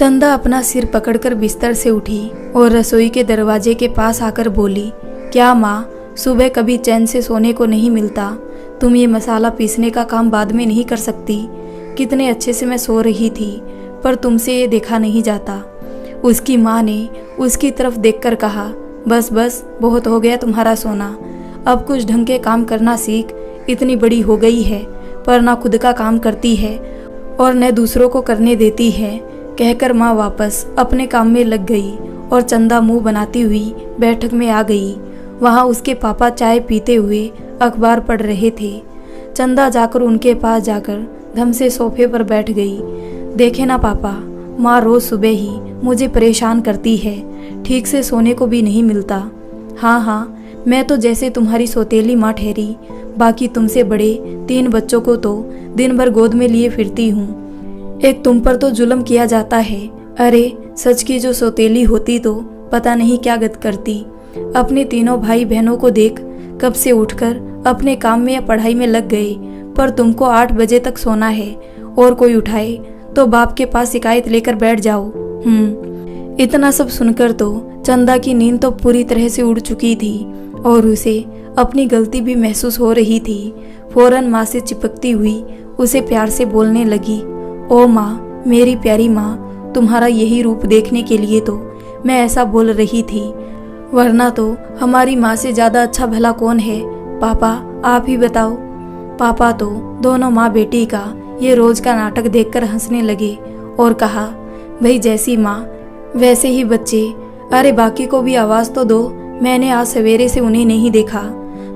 चंदा अपना सिर पकड़कर बिस्तर से उठी और रसोई के दरवाजे के पास आकर बोली, क्या माँ, सुबह कभी चैन से सोने को नहीं मिलता? तुम ये मसाला पीसने का काम बाद में नहीं कर सकती? कितने अच्छे से मैं सो रही थी, पर तुमसे ये देखा नहीं जाता। उसकी माँ ने उसकी तरफ देखकर कहा, बस बस, बहुत हो गया तुम्हारा सोना। अब कुछ ढंग के काम करना सीख। इतनी बड़ी हो गई है पर ना खुद का काम करती है और न दूसरों को करने देती है। कहकर माँ वापस अपने काम में लग गई और चंदा मुंह बनाती हुई बैठक में आ गई। वहाँ उसके पापा चाय पीते हुए अखबार पढ़ रहे थे। चंदा जाकर उनके पास जाकर धम से सोफे पर बैठ गई। देखे ना पापा, माँ रोज सुबह ही मुझे परेशान करती है, ठीक से सोने को भी नहीं मिलता। हाँ हाँ, मैं तो जैसे तुम्हारी सौतेली माँ ठहरी, बाकी तुमसे बड़े 3 बच्चों को तो दिन भर गोद में लिए फिरती हूँ। एक तुम पर तो जुल्म किया जाता है। अरे सच की जो सौतेली होती तो पता नहीं क्या गत करती। अपने तीनों भाई बहनों को देख, कब से उठकर अपने काम में या पढ़ाई में लग गए, पर तुमको 8 बजे तक सोना है और कोई उठाए तो बाप के पास शिकायत लेकर बैठ जाओ। इतना सब सुनकर तो चंदा की नींद तो पूरी तरह से उड़ चुकी थी और उसे अपनी गलती भी महसूस हो रही थी। फौरन माँ से चिपकती हुई उसे प्यार से बोलने लगी, ओ माँ, मेरी प्यारी माँ, तुम्हारा यही रूप देखने के लिए तो मैं ऐसा बोल रही थी, वरना तो हमारी माँ से ज़्यादा अच्छा भला कौन है? पापा आप ही बताओ। पापा तो दोनों माँ बेटी का ये रोज का नाटक देखकर हंसने लगे और कहा, भाई जैसी माँ वैसे ही बच्चे। अरे बाकी को भी आवाज़ तो दो, मैंने आज सवेरे से उन्हें नहीं देखा।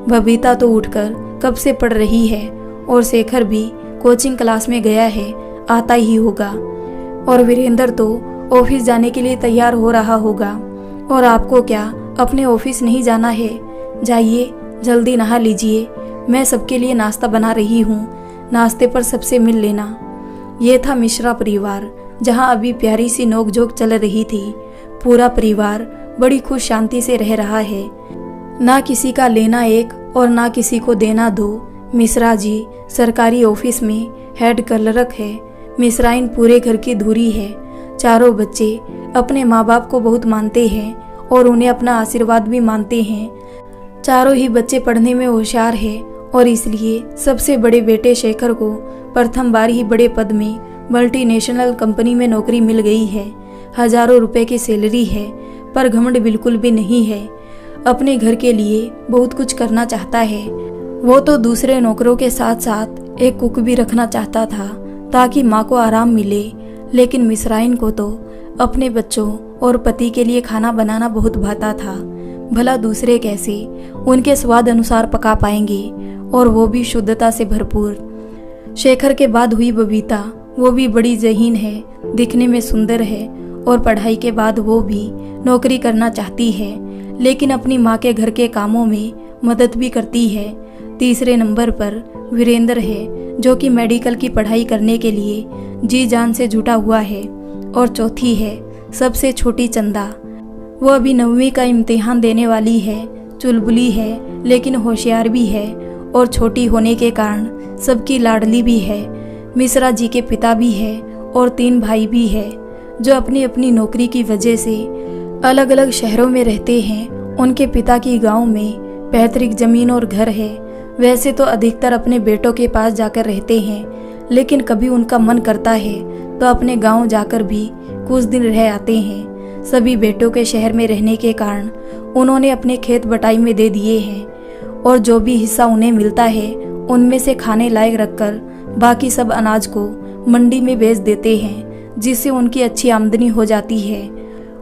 बबीता तो उठकर कब से पढ़ रही है और शेखर भी कोचिंग क्लास में गया है, आता ही होगा। और वीरेंद्र तो ऑफिस जाने के लिए तैयार हो रहा होगा। और आपको क्या अपने ऑफिस नहीं जाना है? जाइए जल्दी नहा लीजिए, मैं सबके लिए नाश्ता बना रही हूँ, नाश्ते पर सबसे मिल लेना। ये था मिश्रा परिवार, जहाँ अभी प्यारी सी नोकझोंक चल रही थी। पूरा परिवार बड़ी खुश शांति से रह रहा है, ना किसी का लेना एक और ना किसी को देना दो। मिश्रा जी सरकारी ऑफिस में हेड क्लर्क है। मिश्राइन पूरे घर की धुरी है। चारों बच्चे अपने माँ बाप को बहुत मानते हैं और उन्हें अपना आशीर्वाद भी मानते हैं। चारों ही बच्चे पढ़ने में होशियार है और इसलिए सबसे बड़े बेटे शेखर को प्रथम बार ही बड़े पद में मल्टीनेशनल कंपनी में नौकरी मिल गई है। हजारों रुपए की सैलरी है, पर घमंड बिल्कुल भी नहीं है। अपने घर के लिए बहुत कुछ करना चाहता है। वो तो दूसरे नौकरों के साथ साथ एक कुक भी रखना चाहता था ताकि माँ को आराम मिले। लेकिन मिश्राइन को तो अपने बच्चों और पति के लिए खाना बनाना बहुत भाता था। भला दूसरे कैसे उनके स्वाद अनुसार पका पाएंगे, और वो भी शुद्धता से भरपूर। शेखर के बाद हुई बबीता, वो भी बड़ी ज़हीन है, दिखने में सुंदर है और पढ़ाई के बाद वो भी नौकरी करना चाहती है, लेकिन अपनी माँ के घर के कामों में मदद भी करती है। तीसरे नंबर पर वीरेंद्र है, जो कि मेडिकल की पढ़ाई करने के लिए जी जान से जुटा हुआ है। और चौथी है सबसे छोटी चंदा। वो अभी 9वीं का इम्तिहान देने वाली है। चुलबुली है लेकिन होशियार भी है और छोटी होने के कारण सबकी लाडली भी है। मिश्रा जी के पिता भी है और 3 भाई भी है, जो अपनी अपनी नौकरी की वजह से अलग अलग शहरों में रहते हैं। उनके पिता की गांव में पैतृक जमीन और घर है। वैसे तो अधिकतर अपने बेटों के पास जाकर रहते हैं, लेकिन कभी उनका मन करता है तो अपने गांव जाकर भी कुछ दिन रह आते हैं। सभी बेटों के शहर में रहने के कारण उन्होंने अपने खेत बटाई में दे दिए हैं और जो भी हिस्सा उन्हें मिलता है उनमें से खाने लायक रखकर बाकी सब अनाज को मंडी में बेच देते हैं, जिससे उनकी अच्छी आमदनी हो जाती है।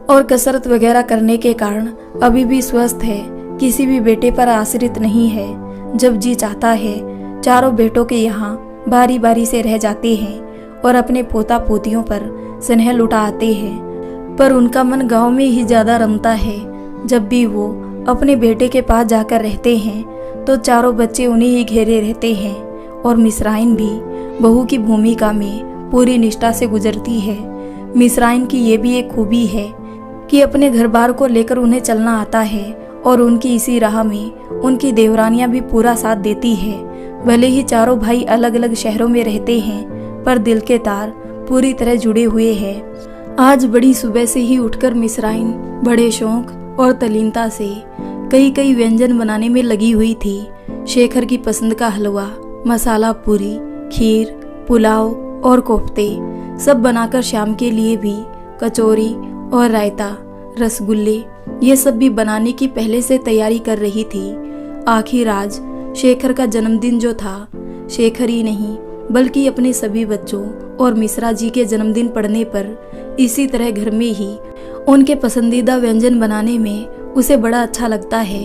और कसरत वगैरह करने के कारण अभी भी स्वस्थ है, किसी भी बेटे पर आश्रित नहीं है। जब जी चाहता है चारों बेटों के यहाँ बारी बारी से रह जाते हैं और अपने पोता पोतियों पर स्नेह लुटा आते हैं। पर उनका मन गांव में ही ज़्यादा रमता है। जब भी वो अपने बेटे के पास जाकर रहते हैं तो चारों बच्चे उन्हें ही घेरे रहते हैं। और मिश्राइन भी बहू की भूमिका में पूरी निष्ठा से गुजरती है। मिश्राइन की ये भी एक खूबी है कि अपने घर बार को लेकर उन्हें चलना आता है और उनकी इसी राह में उनकी देवरानियां भी पूरा साथ देती है। भले ही चारों भाई अलग अलग शहरों में रहते हैं, पर दिल के तार पूरी तरह जुड़े हुए हैं। आज बड़ी सुबह से ही उठकर मिसराइन बड़े शौक और तल्लीनता से कई कई व्यंजन बनाने में लगी हुई थी। शेखर की पसंद का हलवा, मसाला पूरी, खीर, पुलाव और कोफ्ते सब बनाकर शाम के लिए भी कचौरी और रायता, रसगुल्ले ये सब भी बनाने की पहले से तैयारी कर रही थी। आखिर आज शेखर का जन्मदिन जो था, शेखर ही नहीं बल्कि अपने सभी बच्चों और मिश्रा जी के जन्मदिन पड़ने पर इसी तरह घर में ही उनके पसंदीदा व्यंजन बनाने में उसे बड़ा अच्छा लगता है।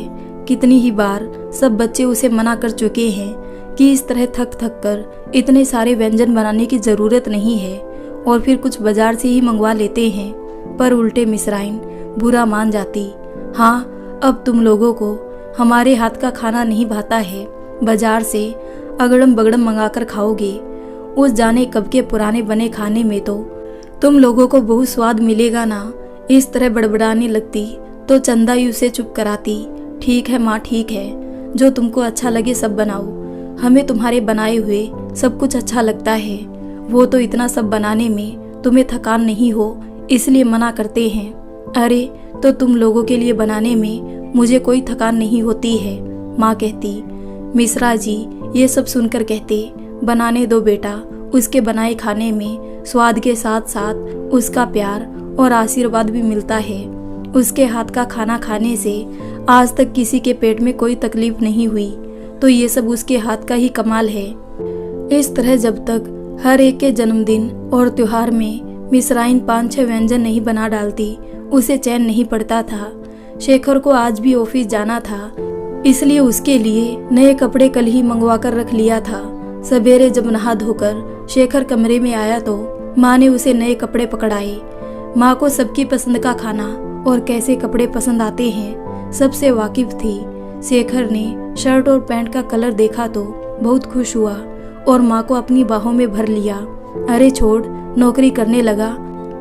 कितनी ही बार सब बच्चे उसे मना कर चुके हैं कि इस तरह थक थक कर इतने सारे व्यंजन बनाने की ज़रूरत नहीं है और फिर कुछ बाजार से ही मंगवा लेते हैं, पर उल्टे मिसराइन बुरा मान जाती। हाँ, अब तुम लोगों को हमारे हाथ का खाना नहीं भाता है, बाजार से अगड़म बगड़म मंगाकर खाओगे। उस जाने कब के पुराने बने खाने में तो तुम लोगों को बहुत स्वाद मिलेगा ना। इस तरह बड़बड़ाने लगती तो चंदा ही उसे चुप कराती। ठीक है माँ, ठीक है, जो तुमको अच्छा लगे सब बनाओ, हमें तुम्हारे बनाए हुए सब कुछ अच्छा लगता है। वो तो इतना सब बनाने में तुम्हें थकान नहीं हो इसलिए मना करते हैं। अरे तो तुम लोगों के लिए बनाने में मुझे कोई थकान नहीं होती है, माँ कहती। मिश्रा जी ये सब सुनकर कहते, बनाने दो बेटा, उसके बनाए खाने में स्वाद के साथ साथ उसका प्यार और आशीर्वाद भी मिलता है। उसके हाथ का खाना खाने से आज तक किसी के पेट में कोई तकलीफ नहीं हुई, तो ये सब उसके हाथ का ही कमाल है। इस तरह जब तक हर एक के जन्मदिन और त्योहार में मिसराइन 5-6 व्यंजन नहीं बना डालती, उसे चैन नहीं पड़ता था। शेखर को आज भी ऑफिस जाना था, इसलिए उसके लिए नए कपड़े कल ही मंगवा कर रख लिया था। सवेरे जब नहा धोकर शेखर कमरे में आया तो माँ ने उसे नए कपड़े पकड़ाए। माँ को सबकी पसंद का खाना और कैसे कपड़े पसंद आते हैं सबसे वाकिफ थी। शेखर ने शर्ट और पैंट का कलर देखा तो बहुत खुश हुआ और माँ को अपनी बाहों में भर लिया। अरे छोड़, नौकरी करने लगा,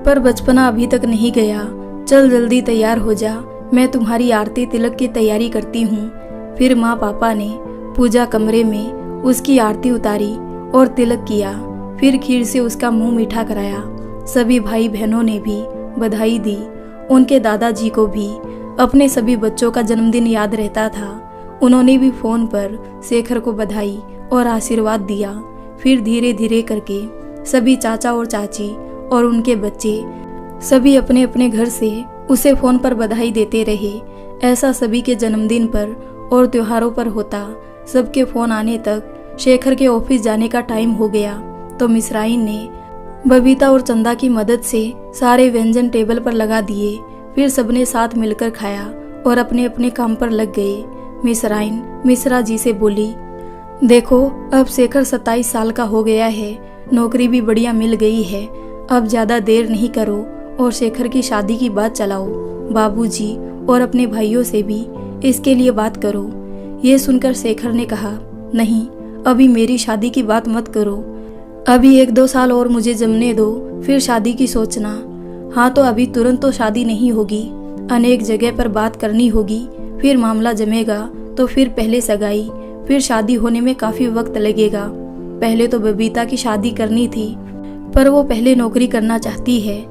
पर बचपना अभी तक नहीं गया। चल जल्दी तैयार हो जा, मैं तुम्हारी आरती तिलक की तैयारी करती हूँ। फिर माँ पापा ने पूजा कमरे में उसकी आरती उतारी और तिलक किया, फिर खीर से उसका मुंह मीठा कराया। सभी भाई बहनों ने भी बधाई दी। उनके दादाजी को भी अपने सभी बच्चों का जन्मदिन याद रहता था। उन्होंने भी फोन पर शेखर को बधाई और आशीर्वाद दिया। फिर धीरे धीरे करके सभी चाचा और चाची और उनके बच्चे सभी अपने अपने घर से उसे फोन पर बधाई देते रहे। ऐसा सभी के जन्मदिन पर और त्योहारों पर होता। सबके फोन आने तक शेखर के ऑफिस जाने का टाइम हो गया तो मिसराइन ने बबीता और चंदा की मदद से सारे व्यंजन टेबल पर लगा दिए। फिर सबने साथ मिलकर खाया और अपने अपने काम पर लग गए। मिसराइन मिश्रा जी से बोली, देखो अब शेखर 27 साल का हो गया है, नौकरी भी बढ़िया मिल गई है, अब ज्यादा देर नहीं करो और शेखर की शादी की बात चलाओ। बाबूजी और अपने भाइयों से भी इसके लिए बात करो। ये सुनकर शेखर ने कहा, नहीं, अभी मेरी शादी की बात मत करो, अभी 1-2 साल और मुझे जमने दो, फिर शादी की सोचना। हाँ तो अभी तुरंत तो शादी नहीं होगी, अनेक जगह पर बात करनी होगी, फिर मामला जमेगा तो फिर पहले सगाई, फिर शादी होने में काफी वक्त लगेगा। पहले तो बबीता की शादी करनी थी, पर वो पहले नौकरी करना चाहती है,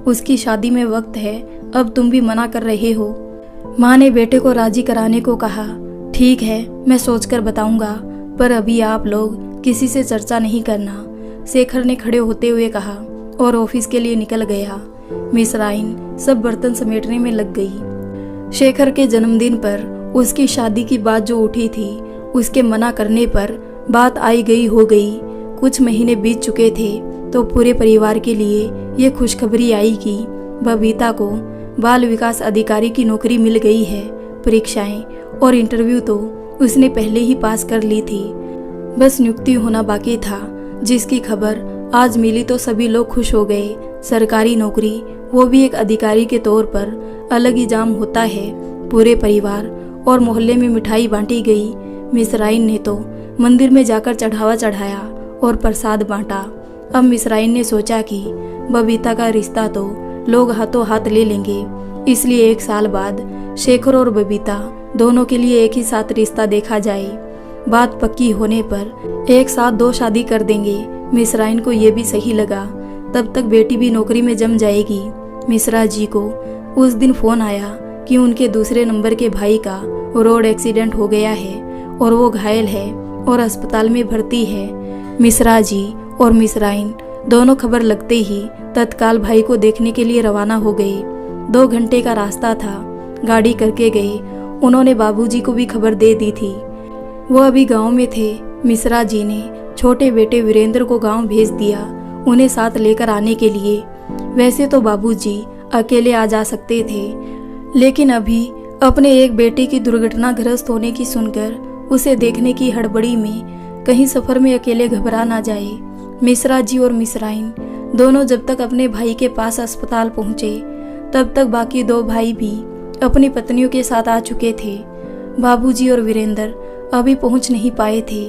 उसकी शादी में वक्त है, अब तुम भी मना कर रहे हो। माँ ने बेटे को राजी कराने को कहा। ठीक है, मैं सोचकर बताऊंगा, पर अभी आप लोग किसी से चर्चा नहीं करना, शेखर ने खड़े होते हुए कहा और ऑफिस के लिए निकल गया। मिसराइन सब बर्तन समेटने में लग गई। शेखर के जन्मदिन पर उसकी शादी की बात जो उठी थी, उसके मना करने पर बात आई गई हो गई। कुछ महीने बीत चुके थे तो पूरे परिवार के लिए ये खुशखबरी आई कि बबीता को बाल विकास अधिकारी की नौकरी मिल गई है। परीक्षाएं और इंटरव्यू तो उसने पहले ही पास कर ली थी, बस नियुक्ति होना बाकी था, जिसकी खबर आज मिली तो सभी लोग खुश हो गए। सरकारी नौकरी, वो भी एक अधिकारी के तौर पर, अलग ही जाम होता है। पूरे परिवार और मोहल्ले में मिठाई बांटी गई। मिसराइन ने तो मंदिर में जाकर चढ़ावा चढ़ाया और प्रसाद बांटा। अब मिसराइन ने सोचा कि बबीता का रिश्ता तो लोग हाथों हाथ ले लेंगे, इसलिए 1 साल बाद शेखर और बबीता दोनों के लिए एक ही साथ रिश्ता देखा जाए। बात पक्की होने पर एक साथ 2 शादी कर देंगे। मिसराइन को ये भी सही लगा। तब तक बेटी भी नौकरी में जम जाएगी। मिश्रा जी को उस दिन फोन आया कि उनके दूसरे नंबर के भाई का रोड एक्सीडेंट हो गया है और वो घायल है और अस्पताल में भर्ती है। मिश्रा जी और मिश्राइन दोनों खबर लगते ही तत्काल भाई को देखने के लिए रवाना हो गए। 2 घंटे का रास्ता था, गाड़ी करके गए। उन्होंने बाबूजी को भी खबर दे दी थी। वो अभी गांव में थे। मिश्रा जी ने छोटे बेटे वीरेंद्र को गांव भेज दिया उन्हें साथ लेकर आने के लिए। वैसे तो बाबूजी अकेले आ जा सकते थे, लेकिन अभी अपने एक बेटे की दुर्घटनाग्रस्त होने की सुनकर उसे देखने की हड़बड़ी में कहीं सफर में अकेले घबरा ना जाए। मिश्रा जी और मिश्राइन दोनों जब तक अपने भाई के पास अस्पताल पहुंचे तब तक बाकी 2 भाई भी अपनी पत्नियों के साथ आ चुके थे। बाबूजी और वीरेंद्र अभी पहुंच नहीं पाए थे।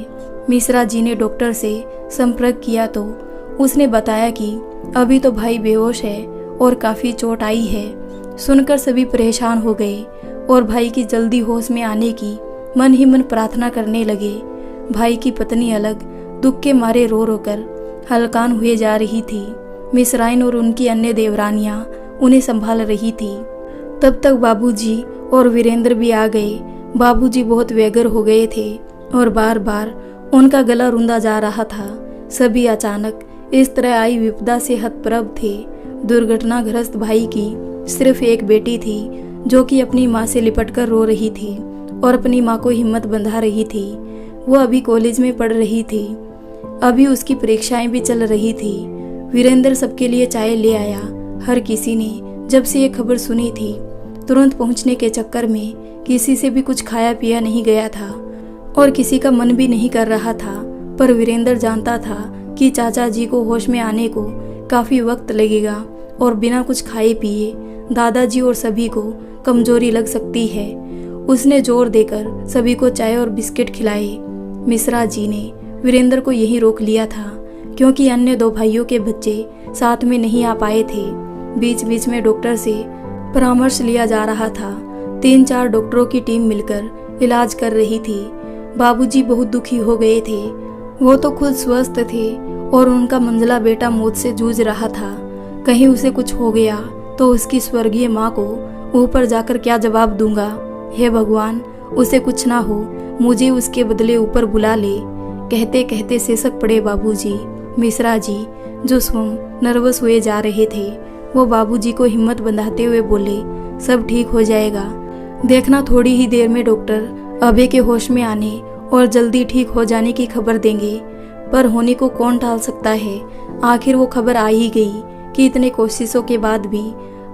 मिश्रा जी ने डॉक्टर से संपर्क किया तो उसने बताया कि अभी तो भाई बेहोश है और काफ़ी चोट आई है। सुनकर सभी परेशान हो गए और भाई की जल्दी होश में आने की मन ही मन प्रार्थना करने लगे। भाई की पत्नी अलग दुख के मारे रो रो कर हलकान हुए जा रही थी। मिश्राइन और उनकी अन्य देवरानियां उन्हें संभाल रही थी। तब तक बाबूजी और वीरेंद्र भी आ गए। बाबूजी बहुत व्यग्र हो गए थे और बार बार उनका गला रुंधा जा रहा था। सभी अचानक इस तरह आई विपदा से हतप्रभ थे। दुर्घटनाग्रस्त भाई की सिर्फ एक बेटी थी जो कि अपनी माँ से लिपटकर रो रही थी और अपनी माँ को हिम्मत बंधा रही थी। वो अभी कॉलेज में पढ़ रही थी, अभी उसकी परीक्षाएं भी चल रही थी। वीरेंद्र सबके लिए चाय ले आया। हर किसी ने जब से ये खबर सुनी थी तुरंत पहुंचने के चक्कर में किसी से भी कुछ खाया पिया नहीं गया था और किसी का मन भी नहीं कर रहा था। पर वीरेंद्र जानता था कि चाचा जी को होश में आने को काफ़ी वक्त लगेगा और बिना कुछ खाए पिए दादाजी और सभी को कमजोरी लग सकती है। उसने जोर देकर सभी को चाय और बिस्किट खिलाए। मिश्रा जी ने वीरेंद्र को यहीं रोक लिया था क्योंकि अन्य 2 भाइयों के बच्चे साथ में नहीं आ पाए थे। बीच बीच में डॉक्टर से परामर्श लिया जा रहा था। 3-4 डॉक्टरों की टीम मिलकर इलाज कर रही थी। बाबूजी बहुत दुखी हो गए थे। वो तो खुद स्वस्थ थे और उनका मंझला बेटा मौत से जूझ रहा था। कहीं उसे कुछ हो गया तो उसकी स्वर्गीय माँ को ऊपर जाकर क्या जवाब दूंगा। हे भगवान, उसे कुछ ना हो, मुझे उसके बदले ऊपर बुला ले। कहते कहते सिसक पड़े बाबूजी। मिश्रा जी जो स्वयं नर्वस हुए जा रहे थे वो बाबूजी को हिम्मत बंधाते हुए बोले, सब ठीक हो जाएगा। देखना थोड़ी ही देर में डॉक्टर अभय के होश में आने और जल्दी ठीक हो जाने की खबर देंगे। पर होने को कौन टाल सकता है। आखिर वो खबर आ ही गई कि इतने कोशिशों के बाद भी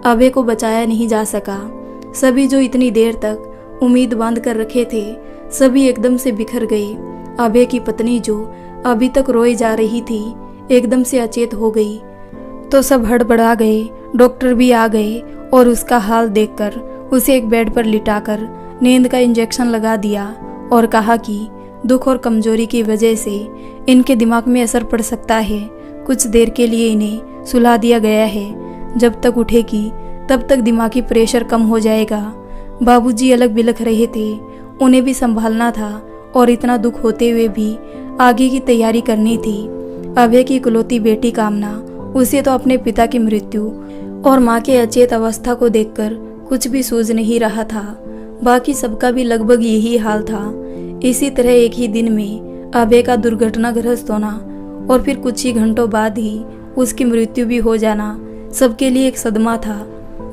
अभय को बचाया नहीं जा सका। सभी जो इतनी देर तक उम्मीद बांध कर रखे थे सभी एकदम से बिखर गए। अभय की पत्नी जो अभी तक रोई जा रही थी एकदम से अचेत हो गई तो सब हड़बड़ा गए। डॉक्टर भी आ गए और उसका हाल देखकर उसे एक बेड पर लिटाकर नींद का इंजेक्शन लगा दिया और कहा कि दुख और कमजोरी की वजह से इनके दिमाग में असर पड़ सकता है। कुछ देर के लिए इन्हें सुला दिया गया है। जब तक उठेगी तब तक दिमागी प्रेशर कम हो जाएगा। बाबूजी अलग बिलख रहे थे, उन्हें भी संभालना था और इतना दुख होते हुए भी आगे की तैयारी करनी थी। अभय की इकलौती बेटी कामना, उसे तो अपने पिता की मृत्यु और माँ के अचेत अवस्था को देखकर कुछ भी सूझ नहीं रहा था। बाकी सबका भी लगभग यही हाल था। इसी तरह एक ही दिन में अभय का दुर्घटनाग्रस्त होना और फिर कुछ ही घंटों बाद ही उसकी मृत्यु भी हो जाना सबके लिए एक सदमा था।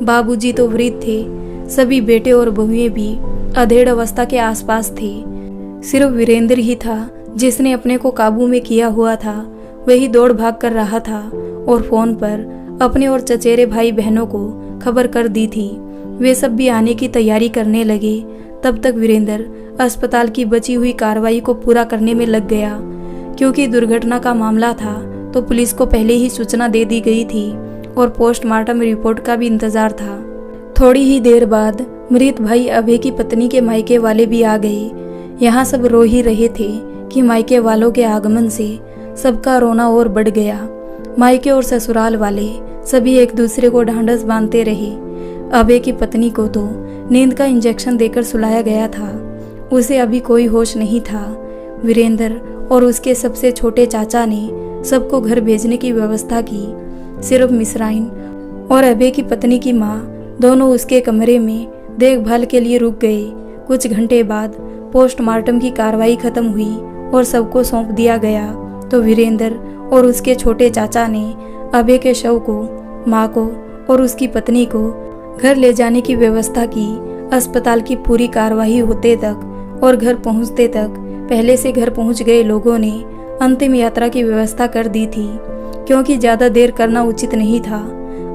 बाबूजी तो वृद्ध थे, सभी बेटे और बहुएं भी अधेड़ अवस्था के आसपास थे। सिर्फ वीरेंद्र ही था जिसने अपने को काबू में किया हुआ था। वही दौड़ भाग कर रहा था और फोन पर अपने और चचेरे भाई बहनों को खबर कर दी थी। वे सब भी आने की तैयारी करने लगे। तब तक वीरेंद्र अस्पताल की बची हुई कार्रवाई को पूरा करने में लग गया। क्योंकि दुर्घटना का मामला था तो पुलिस को पहले ही सूचना दे दी गई थी और पोस्टमार्टम रिपोर्ट का भी इंतजार था। थोड़ी ही देर बाद मृत भाई अभय की पत्नी के मायके वाले भी आ गए। यहाँ सब रो ही रहे थे कि मायके वालों के आगमन से सबका रोना और बढ़ गया। मायके और ससुराल वाले सभी एक दूसरे को ढांढस बांधते रहे। अभय की पत्नी को तो नींद का इंजेक्शन देकर सुलाया गया था, उसे अभी कोई होश नहीं था। वीरेंद्र और उसके सबसे छोटे चाचा ने सबको घर भेजने की व्यवस्था की। सिर्फ मिश्राइन और अभय की पत्नी की माँ दोनों उसके कमरे में देखभाल के लिए रुक गए। कुछ घंटे बाद पोस्टमार्टम की कार्रवाई खत्म हुई और सबको सौंप दिया गया तो वीरेंद्र और उसके छोटे चाचा ने अभय के शव को, माँ को और उसकी पत्नी को घर ले जाने की व्यवस्था की। अस्पताल की पूरी कार्रवाई होते तक और घर पहुंचते तक पहले से घर पहुंच गए लोगों ने अंतिम यात्रा की व्यवस्था कर दी थी, क्योंकि ज़्यादा देर करना उचित नहीं था।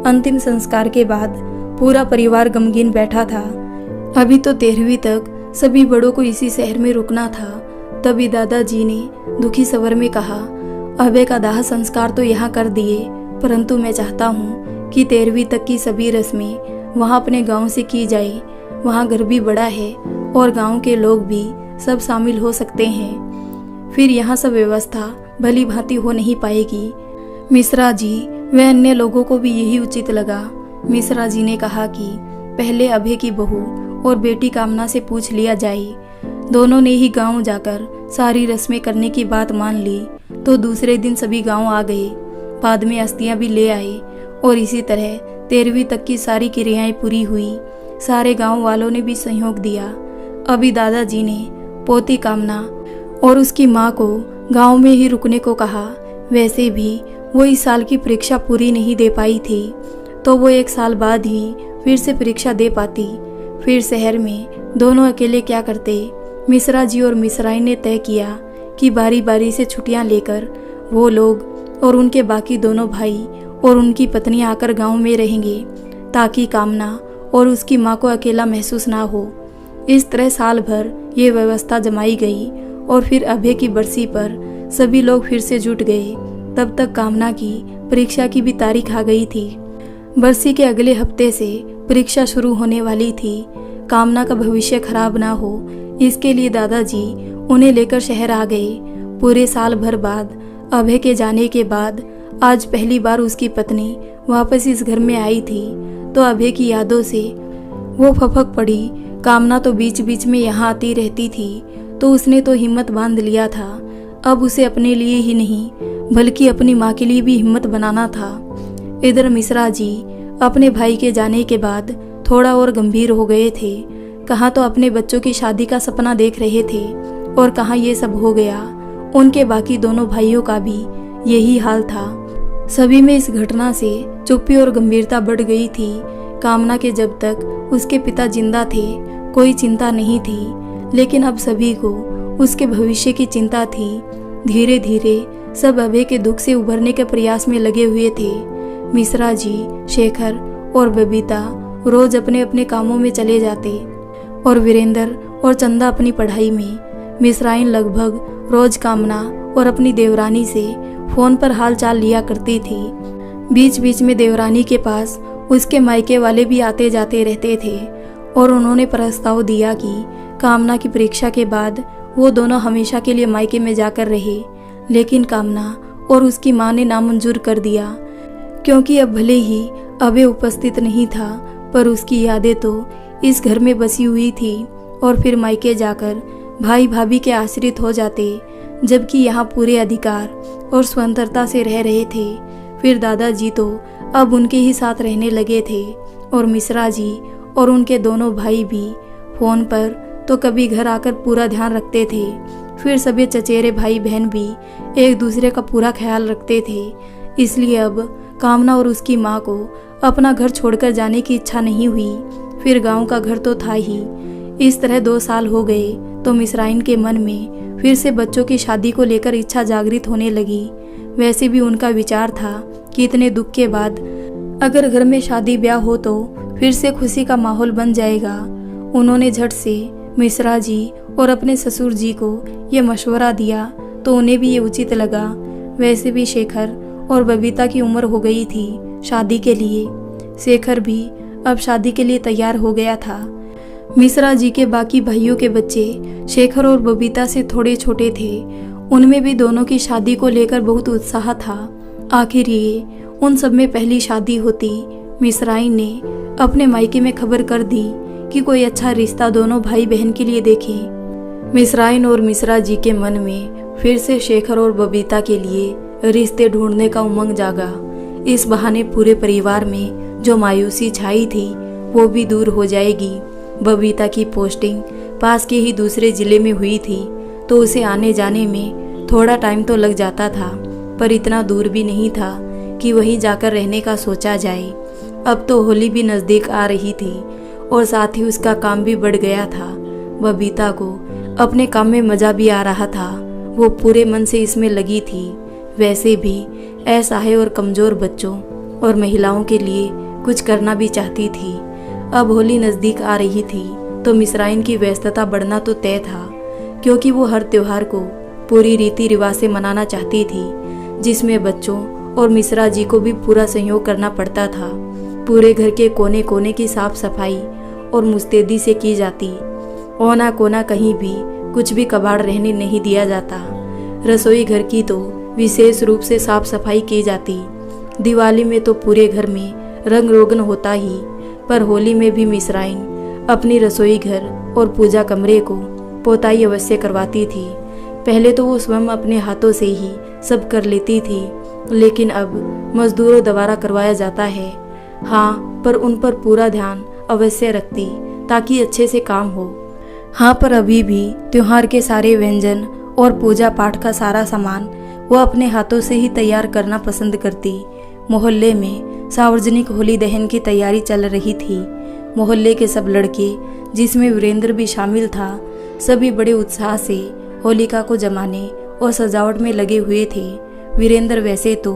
अंतिम संस्कार के बाद पूरा परिवार गमगीन बैठा था। अभी तो 13वीं तक सभी बड़ों को इसी शहर में रुकना था। तभी दादाजी ने दुखी स्वर में कहा, अभय का दाह संस्कार तो यहाँ कर दिए, परंतु मैं चाहता हूँ कि 13वीं तक की सभी रस्में वहाँ अपने गांव से की जाए। वहाँ घर भी बड़ा है और गांव के लोग भी सब शामिल हो सकते हैं। फिर यहाँ सब व्यवस्था भली भांति हो नहीं पाएगी। मिश्रा जी व अन्य लोगों को भी यही उचित लगा। मिश्रा जी ने कहा कि पहले अभय की बहू और बेटी कामना से पूछ लिया जाए। दोनों ने ही गांव जाकर सारी रस्में करने की बात मान ली तो दूसरे दिन सभी गांव आ गए। बाद में अस्थियां भी ले आए और इसी तरह 13वीं तक की सारी क्रियाएं पूरी हुई। सारे गांव वालों ने भी सहयोग दिया। अभी दादाजी ने पोती कामना और उसकी माँ को गांव में ही रुकने को कहा। वैसे भी वो इस साल की परीक्षा पूरी नहीं दे पाई थी, तो वो 1 साल बाद ही फिर से परीक्षा दे पाती। फिर शहर में दोनों अकेले क्या करते। मिश्रा जी और मिश्राइन ने तय किया कि बारी बारी से छुट्टियां लेकर वो लोग और उनके बाकी दोनों भाई और उनकी पत्नियां आकर गांव में रहेंगे, ताकि कामना और उसकी माँ को अकेला महसूस ना हो। इस तरह साल भर ये व्यवस्था जमाई गई और फिर अभय की बरसी पर सभी लोग फिर से जुट गए। तब तक कामना की परीक्षा की भी तारीख आ गई थी। बरसी के अगले हफ्ते से परीक्षा शुरू होने वाली थी। कामना का भविष्य खराब ना हो, इसके लिए दादाजी उन्हें लेकर शहर आ गए। पूरे साल भर बाद अभय के जाने के बाद आज पहली बार उसकी पत्नी वापस इस घर में आई थी, तो अभय की यादों से वो फपक पड़ी। कामना तो बीच बीच में यहाँ आती रहती थी, तो उसने तो हिम्मत बांध लिया था। अब उसे अपने लिए ही नहीं बल्कि अपनी माँ के लिए भी हिम्मत बनाना था। इधर मिश्रा जी अपने भाई के जाने के बाद थोड़ा और गंभीर हो गए थे। कहाँ तो अपने बच्चों की शादी का सपना देख रहे थे और कहाँ ये सब हो गया। उनके बाकी दोनों भाइयों का भी यही हाल था। सभी में इस घटना से चुप्पी और गंभीरता बढ़ गई थी। कामना के जब तक उसके पिता जिंदा थे कोई चिंता नहीं थी, लेकिन अब सभी को उसके भविष्य की चिंता थी। धीरे धीरे सब अभय के दुख से उभरने के प्रयास में लगे हुए थे। मिश्रा जी, शेखर और बबीता रोज अपने अपने कामों में चले जाते और वीरेंद्र और चंदा अपनी पढ़ाई में। मिश्राइन लगभग रोज कामना और अपनी देवरानी से फोन पर हाल चाल लिया करती थी। बीच बीच में देवरानी के पास उसके मायके वाले भी आते जाते रहते थे और उन्होंने प्रस्ताव दिया कि कामना की परीक्षा के बाद वो दोनों हमेशा के लिए मायके में जाकर रहे, लेकिन कामना और उसकी माँ ने नामंजूर कर दिया, क्योंकि अब भले ही अभय उपस्थित नहीं था पर उसकी यादें तो इस घर में बसी हुई थी और फिर मायके जाकर भाई भाभी के आश्रित हो जाते, जबकि यहाँ पूरे अधिकार और स्वतंत्रता से रह रहे थे। फिर दादाजी तो अब उनके ही साथ रहने लगे थे और मिश्रा जी और उनके दोनों भाई भी फोन पर तो कभी घर आकर पूरा ध्यान रखते थे। फिर सभी चचेरे भाई बहन भी एक दूसरे का पूरा ख्याल रखते थे। इसलिए अब कामना और उसकी माँ को अपना घर छोड़कर जाने की इच्छा नहीं हुई। फिर गांव का घर तो था ही। इस तरह 2 साल हो गए तो मिश्राइन के मन में फिर से बच्चों की शादी को लेकर इच्छा जागृत होने लगी। वैसे भी उनका विचार था कि इतने दुख के बाद अगर घर में शादी ब्याह हो तो फिर से खुशी का माहौल बन जाएगा। उन्होंने झट से मिश्रा जी और अपने ससुर जी को ये मशवरा दिया तो उन्हें भी ये उचित लगा। वैसे भी शेखर और बबीता की उम्र हो गई थी शादी के लिए। शेखर भी अब शादी के लिए तैयार हो गया था। मिश्रा जी के बाकी भाइयों के बच्चे शेखर और बबीता से थोड़े छोटे थे। उनमें भी दोनों की शादी को लेकर बहुत उत्साह था। आखिर ये उन सब में पहली शादी होती। मिश्राइन ने अपने मायके में खबर कर दी कि कोई अच्छा रिश्ता दोनों भाई बहन के लिए देखें। मिश्राइन और मिश्रा जी के मन में फिर से शेखर और बबीता के लिए रिश्ते ढूंढने का उमंग जागा। इस बहाने पूरे परिवार में जो मायूसी छाई थी वो भी दूर हो जाएगी। बबीता की पोस्टिंग पास के ही दूसरे जिले में हुई थी, तो उसे आने जाने में थोड़ा टाइम तो लग जाता था, पर इतना दूर भी नहीं था कि वहीं जाकर रहने का सोचा जाए। अब तो होली भी नज़दीक आ रही थी और साथ ही उसका काम भी बढ़ गया था। बबीता को अपने काम में मज़ा भी आ रहा था, वो पूरे मन से इसमें लगी थी। वैसे भी असहाय और कमज़ोर बच्चों और महिलाओं के लिए कुछ करना भी चाहती थी। अब होली नज़दीक आ रही थी तो मिस्राइन की व्यस्तता बढ़ना तो तय था, क्योंकि वो हर त्योहार को पूरी रीति रिवाज से मनाना चाहती थी, जिसमें बच्चों और मिश्रा जी को भी पूरा सहयोग करना पड़ता था। पूरे घर के कोने कोने की साफ सफाई और मुस्तैदी से की जाती। औना कोना कहीं भी कुछ भी कबाड़ रहने नहीं दिया जाता। रसोई घर की तो विशेष रूप से साफ सफाई की जाती। दिवाली में तो पूरे घर में रंग रोगन होता ही, पर होली में भी मिस्राइन अपनी रसोई घर और पूजा कमरे को पोताई अवश्य करवाती थी। पहले तो वो स्वयं अपने हाथों से ही सब कर लेती थी, लेकिन अब मजदूरों द्वारा करवाया जाता है। हाँ, पर उन पर पूरा ध्यान अवश्य रखती ताकि अच्छे से काम हो। हाँ, पर अभी भी त्योहार के सारे व्यंजन और पूजा पाठ का सारा सामान वो अपने हाथों से ही तैयार करना पसंद करती। मोहल्ले में सार्वजनिक होली दहन की तैयारी चल रही थी। मोहल्ले के सब लड़के, जिसमें वीरेंद्र भी शामिल था, सभी बड़े उत्साह से होलिका को जमाने और सजावट में लगे हुए थे। वीरेंद्र वैसे तो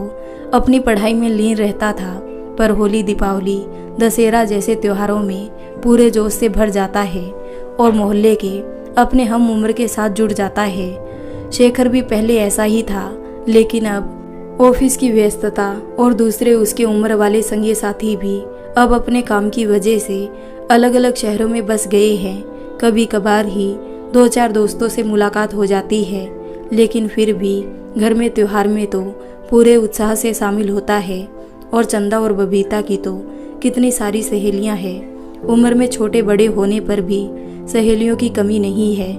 अपनी पढ़ाई में लीन रहता था, पर होली, दीपावली, दशहरा जैसे त्योहारों में पूरे जोश से भर जाता है और मोहल्ले के अपने हम उम्र के साथ जुड़ जाता है। शेखर भी पहले ऐसा ही था, लेकिन अब ऑफिस की व्यस्तता और दूसरे उसके उम्र वाले संगी साथी भी अब अपने काम की वजह से अलग अलग शहरों में बस गए हैं। कभी कभार ही 2-4 दोस्तों से मुलाकात हो जाती है, लेकिन फिर भी घर में त्योहार में तो पूरे उत्साह से शामिल होता है। और चंदा और बबीता की तो कितनी सारी सहेलियां हैं। उम्र में छोटे बड़े होने पर भी सहेलियों की कमी नहीं है।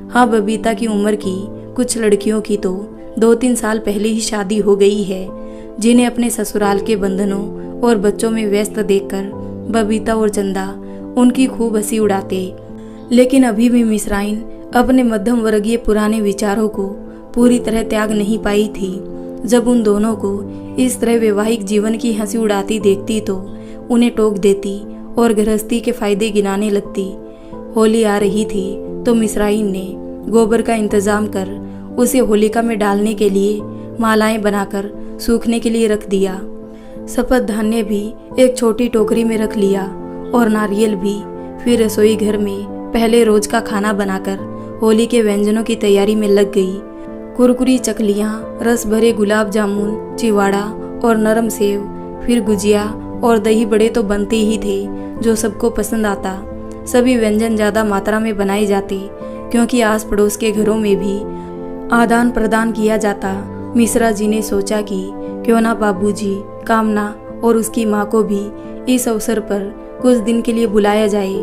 हाँ, बबीता की उम्र की कुछ लड़कियों की तो 2-3 साल पहले ही शादी हो गई है, जिन्हें अपने ससुराल के बंधनों और बच्चों में व्यस्त देखकर बबीता और चंदा उनकी खूब हंसी उड़ाते। लेकिन अभी भी मिस्राइन अपने मध्यम वर्गीय पुराने विचारों को पूरी तरह त्याग नहीं पाई थी। जब उन दोनों को इस तरह वैवाहिक जीवन की हंसी उड़ाती देखती तो उन्हें टोक देती और गृहस्थी के फायदे गिनाने लगती। होली आ रही थी तो मिस्राइन ने गोबर का इंतजाम कर उसे होलिका में डालने के लिए मालाएं बनाकर सूखने के लिए रख दिया। सफेद धान्य भी एक छोटी टोकरी में रख लिया और नारियल भी। फिर रसोई घर में पहले रोज का खाना बनाकर होली के व्यंजनों की तैयारी में लग गई। कुरकुरी चकलियाँ, रस भरे गुलाब जामुन, चिवाड़ा और नरम सेव, फिर गुजिया और दही बड़े तो बनते ही थे, जो सबको पसंद आता। सभी व्यंजन ज़्यादा मात्रा में बनाए जाते, क्योंकि आस पड़ोस के घरों में भी आदान प्रदान किया जाता। मिश्रा जी ने सोचा कि क्यों ना बाबूजी, कामना और उसकी माँ को भी इस अवसर पर कुछ दिन के लिए बुलाया जाए।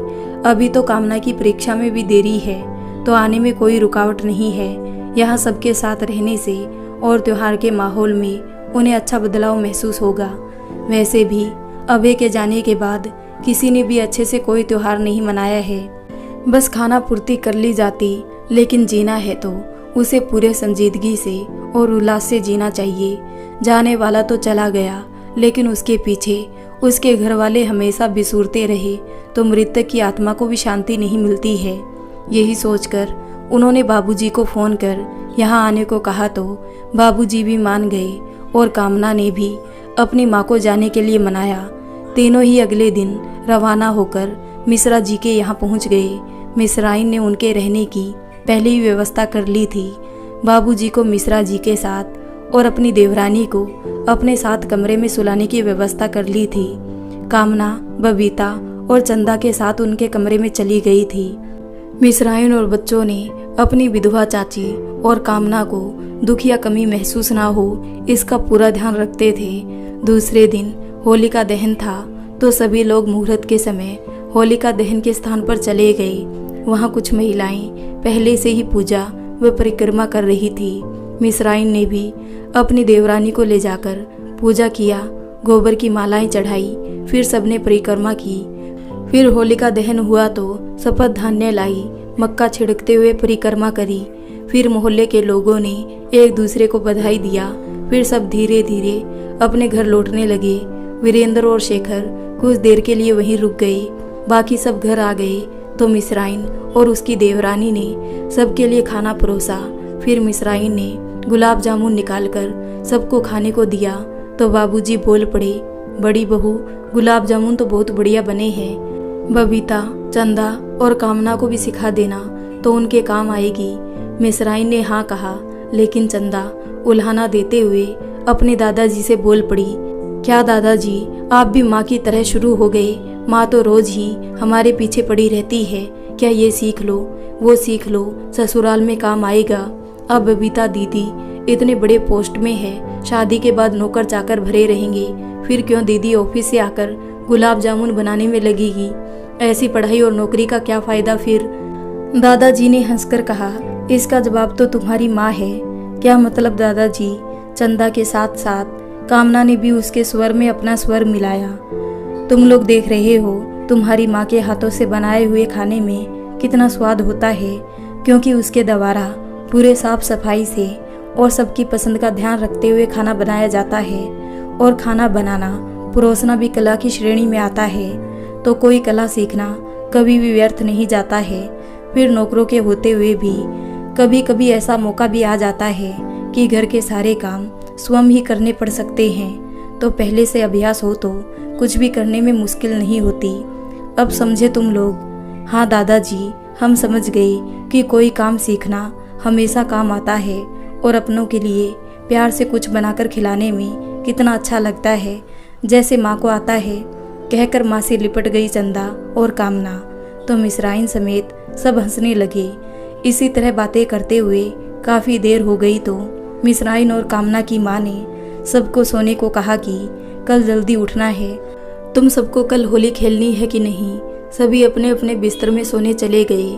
अभी तो कामना की परीक्षा में भी देरी है, तो आने में कोई रुकावट नहीं है। यहाँ सबके साथ रहने से और त्योहार के माहौल में उन्हें अच्छा बदलाव महसूस होगा। वैसे भी अभय के जाने के बाद किसी ने भी अच्छे से कोई त्योहार नहीं मनाया है। बस खाना पूर्ति कर ली जाती, लेकिन जीना है तो उसे पूरे संजीदगी से और उल्लास से जीना चाहिए। जाने वाला तो चला गया, लेकिन उसके पीछे उसके घर वाले हमेशा बिसूरते रहे तो मृतक की आत्मा को भी शांति नहीं मिलती है। यही सोचकर उन्होंने बाबूजी को फ़ोन कर यहाँ आने को कहा तो बाबूजी भी मान गए और कामना ने भी अपनी माँ को जाने के लिए मनाया। तीनों ही अगले दिन रवाना होकर मिश्रा जी के यहाँ पहुँच गए। मिश्राइन ने उनके रहने की पहले ही व्यवस्था कर ली थी। बाबूजी को मिश्रा जी के साथ और अपनी देवरानी को अपने साथ कमरे में सुलाने की व्यवस्था कर ली थी। कामना, बबीता और चंदा के साथ उनके कमरे में चली गई थी। मिश्राइन और बच्चों ने अपनी विधवा चाची और कामना को दुख या कमी महसूस ना हो, इसका पूरा ध्यान रखते थे। दूसरे दिन होलिका दहन था तो सभी लोग मुहूर्त के समय होलिका दहन के स्थान पर चले गए। वहाँ कुछ महिलाएं पहले से ही पूजा व परिक्रमा कर रही थी। मिश्राइन ने भी अपनी देवरानी को ले जाकर पूजा किया गोबर की मालाएं चढ़ाई। फिर सबने परिक्रमा की। फिर होलिका दहन हुआ तो शपथ धान्य लाई, मक्का छिड़कते हुए परिक्रमा करी। फिर मोहल्ले के लोगों ने एक दूसरे को बधाई दिया। फिर सब धीरे धीरे अपने घर लौटने लगे। वीरेंद्र और शेखर कुछ देर के लिए वहीं रुक गए। बाकी सब घर आ गए तो मिसराइन और उसकी देवरानी ने सबके लिए खाना परोसा। फिर मिसराइन ने गुलाब जामुन निकालकर सबको खाने को दिया तो बाबूजी बोल पड़े, बड़ी बहू, गुलाब जामुन तो बहुत बढ़िया बने हैं। बबीता, चंदा और कामना को भी सिखा देना तो उनके काम आएगी। मिसराइन ने हाँ कहा, लेकिन चंदा उल्हाना देते हुए अपने दादाजी से बोल पड़ी, क्या दादाजी, आप भी माँ की तरह शुरू हो गए? माँ तो रोज ही हमारे पीछे पड़ी रहती है। क्या ये सीख लो, वो सीख लो, ससुराल में काम आएगा। अब बबीता दीदी इतने बड़े पोस्ट में है, शादी के बाद नौकर चाकर भरे रहेंगे। फिर क्यों दीदी ऑफिस से आकर गुलाब जामुन बनाने में लगेगी? ऐसी पढ़ाई और नौकरी का क्या फायदा फिर? दादाजी ने हंसकर कहा, इसका जवाब तो तुम्हारी माँ है। क्या मतलब दादाजी? चंदा के साथ साथ कामना ने भी उसके स्वर में अपना स्वर मिलाया। तुम लोग देख रहे हो, तुम्हारी माँ के हाथों से बनाए हुए खाने में कितना स्वाद होता है, क्योंकि उसके द्वारा पूरे साफ सफाई से और सबकी पसंद का ध्यान रखते हुए खाना बनाया जाता है। और खाना बनाना, परोसना भी कला की श्रेणी में आता है। तो कोई कला सीखना कभी भी व्यर्थ नहीं जाता है। फिर नौकरों के होते हुए भी कभी कभी ऐसा मौका भी आ जाता है कि घर के सारे काम स्वयं ही करने पड़ सकते हैं। तो पहले से अभ्यास हो तो कुछ भी करने में मुश्किल नहीं होती। अब समझे तुम लोग? हाँ दादाजी, हम समझ गए कि कोई काम सीखना हमेशा काम आता है और अपनों के लिए प्यार से कुछ बनाकर खिलाने में कितना अच्छा लगता है, जैसे माँ को आता है। कहकर माँ से लिपट गई चंदा और कामना। तो मिसराइन समेत सब हंसने लगे। इसी तरह बातें करते हुए काफ़ी देर हो गई तो मिसराइन और कामना की माँ ने सबको सोने को कहा कि कल जल्दी उठना है। तुम सबको कल होली खेलनी है कि नहीं? सभी अपने अपने बिस्तर में सोने चले गए।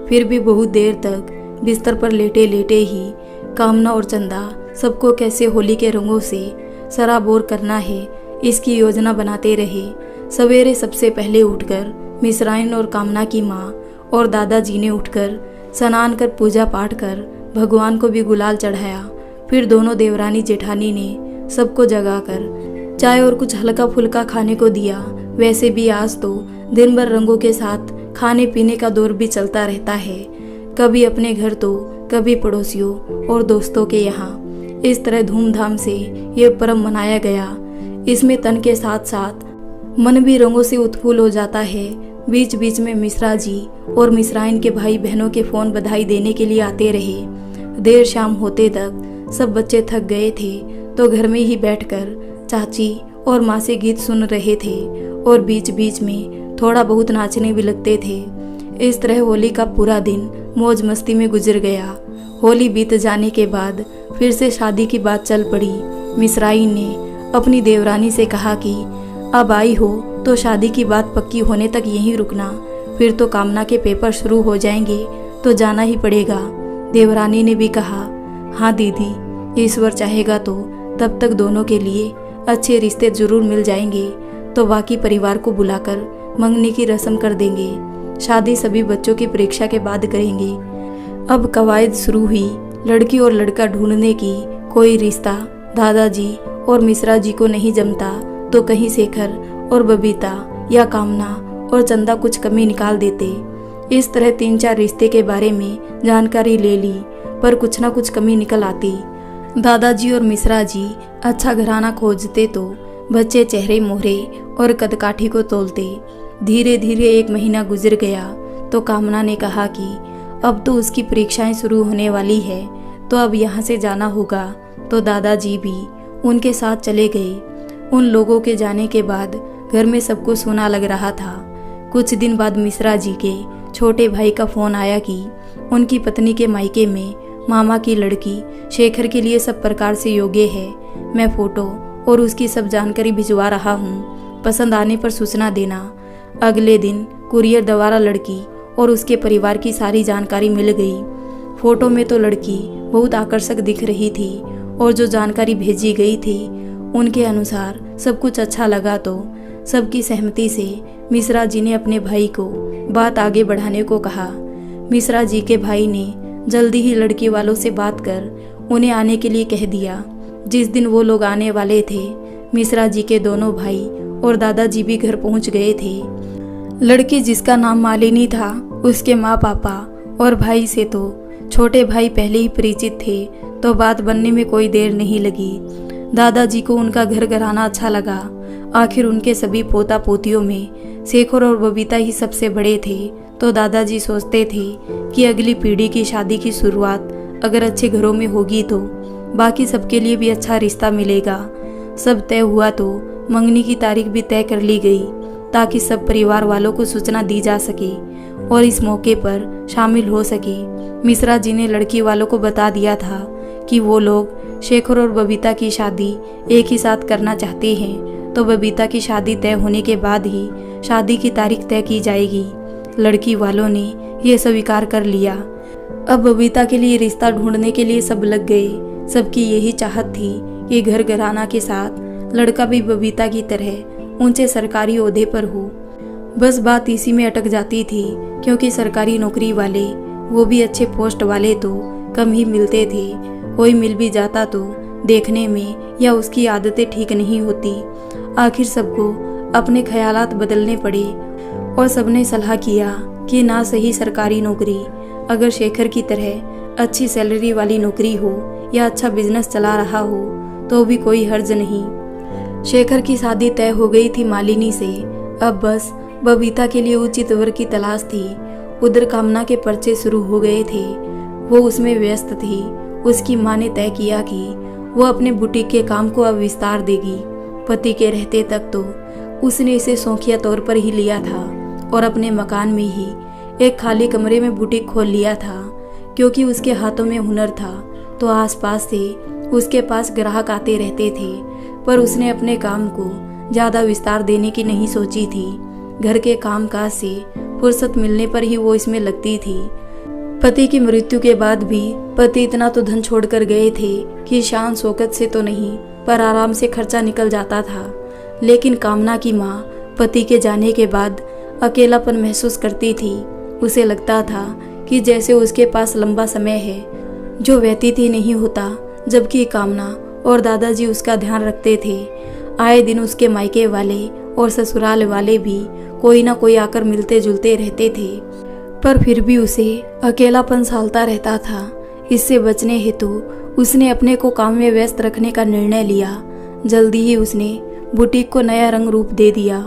फिर भी बहुत देर तक बिस्तर पर लेटे लेटे ही कामना और चंदा सबको कैसे होली के रंगों से सराबोर करना है, इसकी योजना बनाते रहे। सवेरे सबसे पहले उठकर मिसराइन और कामना की माँ और दादाजी ने उठकर स्नान कर पूजा पाठ कर भगवान को भी गुलाल चढ़ाया। फिर दोनों देवरानी जेठानी ने सबको जगाकर चाय और कुछ हल्का फुल्का खाने को दिया। वैसे भी आज तो दिन भर रंगों के साथ खाने पीने का दौर भी चलता रहता है, कभी अपने घर तो कभी पड़ोसियों और दोस्तों के यहाँ। इस तरह धूमधाम से ये पर्व मनाया गया। इसमें तन के साथ साथ मन भी रंगों से उत्फुल्ल हो जाता है। बीच बीच में मिश्रा जी और मिसराइन के भाई बहनों के फोन बधाई देने के लिए आते रहे। देर शाम होते तक सब बच्चे थक गए थे तो घर में ही बैठकर चाची और माँ से गीत सुन रहे थे और बीच बीच में थोड़ा बहुत नाचने भी लगते थे। इस तरह होली का पूरा दिन मौज मस्ती में गुजर गया। होली बीत जाने के बाद फिर से शादी की बात चल पड़ी। मिसराइन ने अपनी देवरानी से कहा कि अब आई हो तो शादी की बात पक्की होने तक यहीं रुकना, फिर तो कामना के पेपर शुरू हो जाएंगे तो जाना ही पड़ेगा। देवरानी ने भी कहा, हाँ दीदी, ईश्वर चाहेगा तो तब तक दोनों के लिए अच्छे रिश्ते जरूर मिल जाएंगे, तो बाकी परिवार को बुलाकर मंगनी की रस्म कर देंगे। शादी सभी बच्चों की परीक्षा के बाद करेंगे। अब कवायद शुरू हुई लड़की और लड़का ढूंढने की। कोई रिश्ता दादाजी और मिश्रा जी को नहीं जमता तो कहीं शेखर और बबीता या कामना और चंदा कुछ कमी निकाल देते। इस तरह 3-4 रिश्ते के बारे में जानकारी ले ली, पर कुछ ना कुछ कमी निकल आती। दादाजी और मिश्रा जी अच्छा घराना खोजते तो बच्चे चेहरे मोहरे और कदकाठी को तोलते। धीरे धीरे 1 महीना गुजर गया तो कामना ने कहा कि अब तो उसकी परीक्षाएं शुरू होने वाली है तो अब यहाँ से जाना होगा। तो दादाजी भी उनके साथ चले गए। उन लोगों के जाने के बाद घर में सबको सोना लग रहा था। कुछ दिन बाद मिश्रा जी के छोटे भाई का फोन आया कि उनकी पत्नी के मायके में मामा की लड़की शेखर के लिए सब प्रकार से योग्य है। मैं फोटो और उसकी सब जानकारी भिजवा रहा हूँ, पसंद आने पर सूचना देना। अगले दिन कुरियर द्वारा लड़की और उसके परिवार की सारी जानकारी मिल गई। फोटो में तो लड़की बहुत आकर्षक दिख रही थी और जो जानकारी भेजी गई थी उनके अनुसार सब कुछ अच्छा लगा तो सबकी सहमति से मिश्रा जी ने अपने भाई को बात आगे बढ़ाने को कहा। मिश्रा जी के भाई ने जल्दी ही लड़की वालों से बात कर उन्हें आने के लिए कह दिया। जिस दिन वो लोग आने वाले थे, मिश्रा जी के दोनों भाई और दादाजी भी घर पहुंच गए थे। लड़की जिसका नाम मालिनी था, उसके माँ पापा और भाई से तो छोटे भाई पहले ही परिचित थे, तो बात बनने में कोई देर नहीं लगी। दादाजी को उनका घर घराना अच्छा लगा। आखिर उनके सभी पोता पोतियों में शेखर और बबीता ही सबसे बड़े थे, तो दादाजी सोचते थे कि अगली पीढ़ी की शादी की शुरुआत अगर अच्छे घरों में होगी तो बाकी सबके लिए भी अच्छा रिश्ता मिलेगा। सब तय हुआ तो मंगनी की तारीख भी तय कर ली गई ताकि सब परिवार वालों को सूचना दी जा सके और इस मौके पर शामिल हो सके। मिश्रा जी ने लड़की वालों को बता दिया था कि वो लोग शेखर और बबीता की शादी एक ही साथ करना चाहते हैं, तो बबीता की शादी तय होने के बाद ही शादी की तारीख तय की जाएगी। लड़की वालों ने यह स्वीकार कर लिया। अब बबीता के लिए रिश्ता ढूंढने के लिए सब लग गए। सबकी यही चाहत थी कि घर घराना के साथ लड़का भी बबीता की तरह ऊंचे सरकारी ओहदे पर हो। बस बात इसी में अटक जाती थी, क्योंकि सरकारी नौकरी वाले, वो भी अच्छे पोस्ट वाले, तो कम ही मिलते थे। कोई मिल भी जाता तो देखने में या उसकी आदतें ठीक नहीं होती। आखिर सबको अपने ख्यालात बदलने पड़े और सबने सलाह किया कि ना सही सरकारी नौकरी, अगर शेखर की तरह अच्छी सैलरी वाली नौकरी हो या अच्छा बिजनेस चला रहा हो तो भी कोई हर्ज नहीं। शेखर की शादी तय हो गई थी मालिनी से। अब बस बबीता के लिए उचित वर की तलाश थी। उधर कामना के पर्चे शुरू हो गए थे, वो उसमें व्यस्त थी। उसकी माँ ने तय किया कि वो अपने बुटीक के काम को अब विस्तार देगी। पति के रहते तक तो उसने इसे शौकिया तौर पर ही लिया था और अपने मकान में ही एक खाली कमरे में बुटीक खोल लिया था, क्योंकि उसके हाथों में हुनर था तो आसपास से उसके पास ग्राहक आते रहते थे। पर उसने अपने काम को ज़्यादा विस्तार देने की नहीं सोची थी। घर के कामकाज से फुर्सत मिलने पर ही वो इसमें लगती थी। पति की मृत्यु के बाद भी पति इतना तो धन छोड़कर गए थे कि शान शौकत से तो नहीं पर आराम से खर्चा निकल जाता था। लेकिन कामना की माँ पति के जाने के बाद अकेलापन महसूस करती थी। उसे लगता था कि जैसे उसके पास लंबा समय है जो व्यतीत ही नहीं होता, जबकि कामना और दादाजी उसका ध्यान रखते थे। आए दिन उसके मायके वाले और ससुराल वाले भी कोई ना कोई आकर मिलते जुलते रहते थे, पर फिर भी उसे अकेलापन सालता रहता था। इससे बचने हेतु उसने अपने को काम में व्यस्त रखने का निर्णय लिया। जल्दी ही उसने बुटीक को नया रंग रूप दे दिया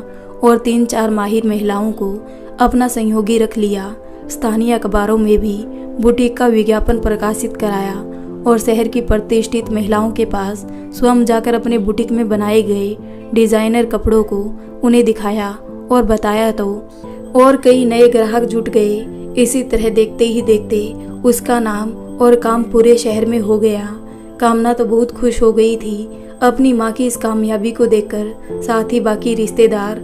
और 3-4 माहिर महिलाओं को अपना सहयोगी रख लिया। स्थानीय अखबारों में भी बुटीक का विज्ञापन प्रकाशित कराया और शहर की प्रतिष्ठित महिलाओं के पास स्वयं जाकर अपने बुटीक में बनाए गए डिजाइनर कपड़ों को उन्हें दिखाया और बताया तो और कई नए ग्राहक जुट गए। इसी तरह देखते ही देखते उसका नाम और काम पूरे शहर में हो गया। कामना तो बहुत खुश हो गई थी अपनी माँ की इस कामयाबी को देखकर। साथ ही बाकी रिश्तेदार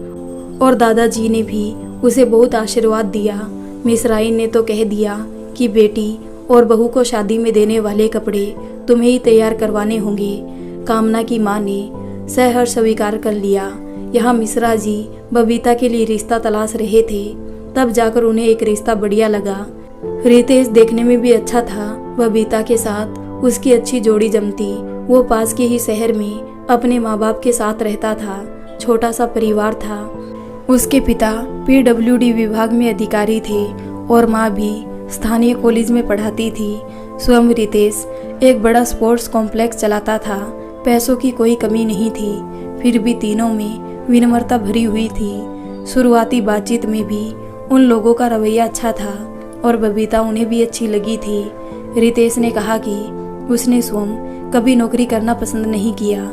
और दादाजी ने भी उसे बहुत आशीर्वाद दिया। मिश्राइन ने तो कह दिया कि बेटी और बहू को शादी में देने वाले कपड़े तुम्हें ही तैयार करवाने होंगे। कामना की माँ ने सहर्ष स्वीकार कर लिया। यहाँ मिश्रा जी बबीता के लिए रिश्ता तलाश रहे थे, तब जाकर उन्हें एक रिश्ता बढ़िया लगा। रितेश देखने में भी अच्छा था। बबीता के साथ उसकी अच्छी जोड़ी जमती। वो पास के ही शहर में अपने माँ बाप के साथ रहता था। छोटा सा परिवार था। उसके पिता PWD विभाग में अधिकारी थे और माँ भी स्थानीय कॉलेज में पढ़ाती थी। स्वयं रितेश एक बड़ा स्पोर्ट्स कॉम्प्लेक्स चलाता था। पैसों की कोई कमी नहीं थी, फिर भी तीनों में विनम्रता भरी हुई थी। शुरुआती बातचीत में भी उन लोगों का रवैया अच्छा था और बबीता उन्हें भी अच्छी लगी थी। रितेश ने कहा कि उसने स्वयं कभी नौकरी करना पसंद नहीं किया।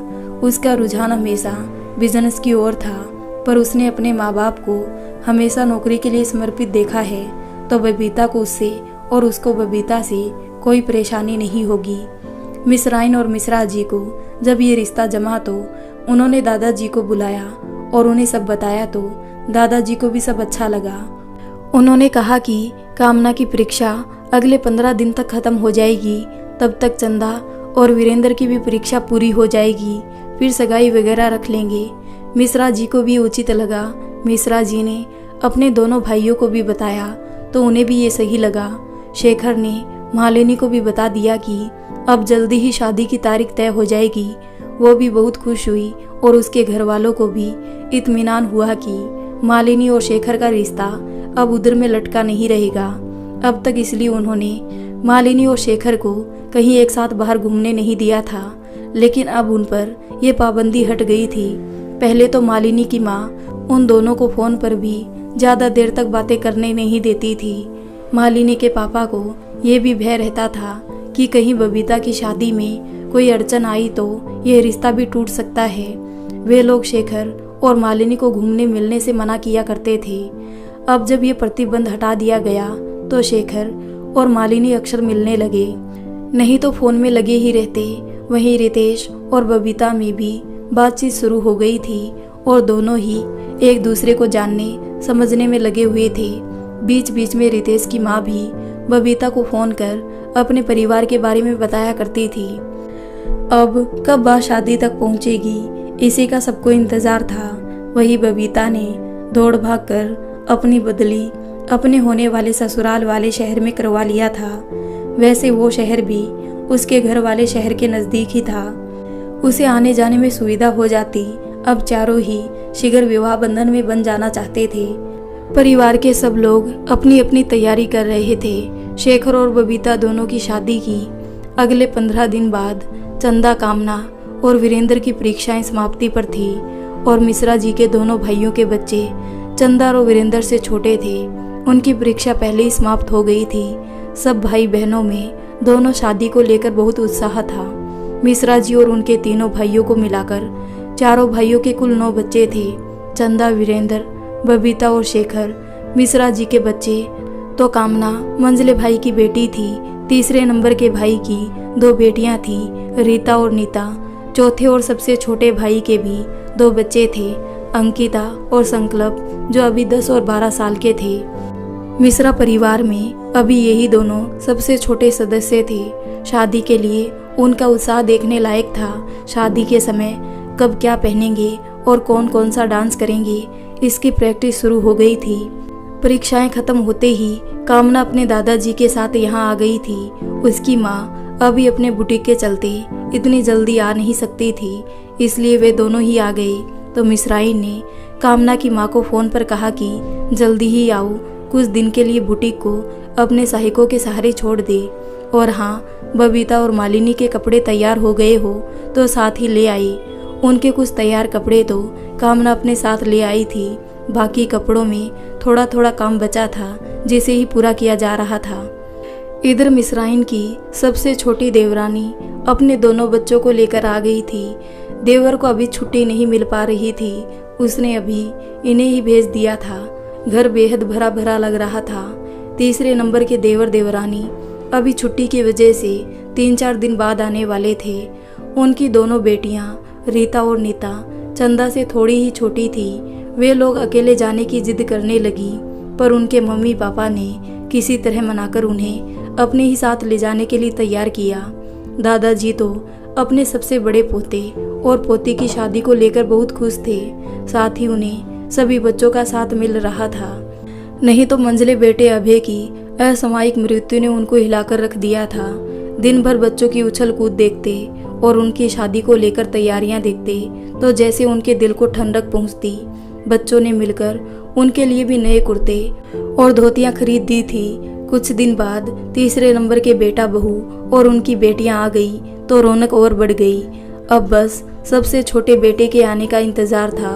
उसका रुझान हमेशा बिजनेस की ओर था, पर उसने अपने माँ बाप को हमेशा नौकरी के लिए समर्पित देखा है, तो बबीता को उससे और उसको बबीता से कोई परेशानी नहीं होगी। मिश्राइन और मिश्रा जी को जब ये रिश्ता जमा तो उन्होंने दादाजी को बुलाया और उन्हें सब बताया, तो दादाजी को भी सब अच्छा लगा। उन्होंने कहा कि कामना की परीक्षा अगले 15 दिन तक खत्म हो जाएगी, तब तक चंदा और वीरेंद्र की भी परीक्षा पूरी हो जाएगी। फिर सगाई वगैरह रख लेंगे। मिश्रा जी को भी उचित लगा। मिश्रा जी ने अपने दोनों भाइयों को भी बताया तो उन्हें भी ये सही लगा। शेखर ने मालिनी को भी बता दिया कि अब जल्दी ही शादी की तारीख तय हो जाएगी। वो भी बहुत खुश हुई और उसके घर वालों को भी इत्मीनान हुआ कि मालिनी और शेखर का रिश्ता अब उधर में लटका नहीं रहेगा। अब तक इसलिए उन्होंने मालिनी और शेखर को कहीं एक साथ बाहर घूमने नहीं दिया था, लेकिन अब उन पर यह पाबंदी हट गई थी। पहले तो मालिनी की माँ उन दोनों को फोन पर भी ज़्यादा देर तक बातें करने नहीं देती थी। मालिनी के पापा को ये भी भय रहता था कि कहीं बबीता की शादी में कोई अड़चन आई तो यह रिश्ता भी टूट सकता है। वे लोग शेखर और मालिनी को घूमने मिलने से मना किया करते थे। अब जब ये प्रतिबंध हटा दिया गया तो शेखर और मालिनी अक्सर मिलने लगे, नहीं तो फोन में लगे ही रहते। वहीं रितेश और बबीता में भी बातचीत शुरू हो गई थी और दोनों ही एक दूसरे को जानने समझने में लगे हुए थे। बीच बीच में रितेश की माँ भी बबीता को फोन कर अपने परिवार के बारे में बताया करती थी। अब कब बात शादी तक पहुंचेगी, इसी का सबको इंतजार था। वही बबीता ने दौड़ भाग कर अपनी बदली अपने होने वाले ससुराल वाले शहर में करवा लिया था। वैसे वो शहर भी उसके घर वाले शहर के नज़दीक ही था, उसे आने जाने में सुविधा हो जाती। अब चारों ही शीघ्र विवाह बंधन में बन जाना चाहते थे। परिवार के सब लोग अपनी अपनी तैयारी कर रहे थे। शेखर और बबीता दोनों की शादी की अगले 15 दिन बाद चंदा, कामना और वीरेंद्र की परीक्षाएं समाप्ति पर थी और मिश्रा जी के दोनों भाइयों के बच्चे चंदा और वीरेंद्र से छोटे थे। उनकी परीक्षा पहले ही समाप्त हो गई थी। सब भाई बहनों में दोनों शादी को लेकर बहुत उत्साह था। मिश्रा जी और उनके तीनों भाइयों को मिलाकर चारों भाइयों के कुल 9 बच्चे थे। चंदा, वीरेंद्र, बबीता और शेखर मिश्रा जी के बच्चे। तो कामना मंझले भाई की बेटी थी। तीसरे नंबर के भाई की 2 बेटियां थी, रीता और नीता। चौथे और सबसे छोटे भाई के भी 2 बच्चे थे, अंकिता और संकल्प, जो अभी 10 और 12 साल के थे। मिश्रा परिवार में अभी यही दोनों सबसे छोटे सदस्य थे। शादी के लिए उनका उत्साह देखने लायक था। शादी के समय कब क्या पहनेंगे और कौन कौन सा डांस करेंगे, इसकी प्रैक्टिस शुरू हो गई थी। परीक्षाएं खत्म होते ही कामना अपने दादाजी के साथ यहाँ आ गई थी। उसकी माँ अभी अपने बुटीक के चलते इतनी जल्दी आ नहीं सकती थी, इसलिए वे दोनों ही आ गए। तो मिश्राइन ने कामना की माँ को फ़ोन पर कहा कि जल्दी ही आओ, कुछ दिन के लिए बुटीक को अपने सहायकों के सहारे छोड़ दे। और हाँ, बबीता और मालिनी के कपड़े तैयार हो गए हो तो साथ ही ले आई। उनके कुछ तैयार कपड़े तो कामना अपने साथ ले आई थी। बाकी कपड़ों में थोड़ा थोड़ा काम बचा था, जिसे ही पूरा किया जा रहा था। इधर मिश्राइन की सबसे छोटी देवरानी अपने दोनों बच्चों को लेकर आ गई थी। देवर को अभी छुट्टी नहीं मिल पा रही थी, उसने अभी इन्हें ही भेज दिया था। घर बेहद भरा भरा लग रहा था। तीसरे नंबर के देवर देवरानी अभी छुट्टी की वजह से 3-4 दिन बाद आने वाले थे। उनकी दोनों बेटियां रीता और नीता चंदा से थोड़ी ही छोटी थी। वे लोग अकेले जाने की जिद करने लगी, पर उनके मम्मी पापा ने किसी तरह मनाकर उन्हें अपने ही साथ ले जाने के लिए तैयार किया। दादाजी तो अपने सबसे बड़े पोते और पोती की शादी को लेकर बहुत खुश थे। साथ ही उन्हें सभी बच्चों का साथ मिल रहा था। नहीं तो मंझले बेटे अभय की असामयिक मृत्यु ने उनको हिलाकर रख दिया था। दिन भर बच्चों की उछल कूद देखते और उनकी शादी को लेकर तैयारियां देखते तो जैसे उनके दिल को ठंडक पहुंचती। बच्चों ने मिलकर उनके लिए भी नए कुर्ते और धोतियां खरीद दी थी। कुछ दिन बाद तीसरे नंबर के बेटा बहू और उनकी बेटियां आ गई तो रौनक और बढ़ गई। अब बस सबसे छोटे बेटे के आने का इंतजार था।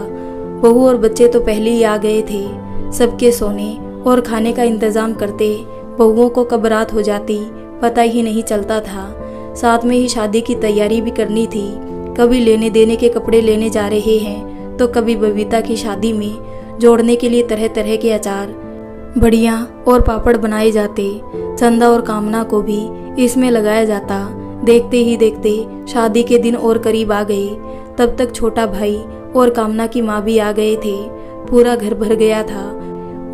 बहू और बच्चे तो पहले ही आ गए थे। सबके सोने और खाने का इंतजाम करते बहुओं को कब रात हो जाती पता ही नहीं चलता था। साथ में ही शादी की तैयारी भी करनी थी। कभी लेने देने के कपड़े लेने जा रहे हैं तो कभी बबीता की शादी में जोड़ने के लिए तरह तरह के अचार, बड़ियाँ और पापड़ बनाए जाते। चंदा और कामना को भी इसमें लगाया जाता। देखते ही देखते शादी के दिन और करीब आ गए। तब तक छोटा भाई और कामना की माँ भी आ गए थे। पूरा घर भर गया था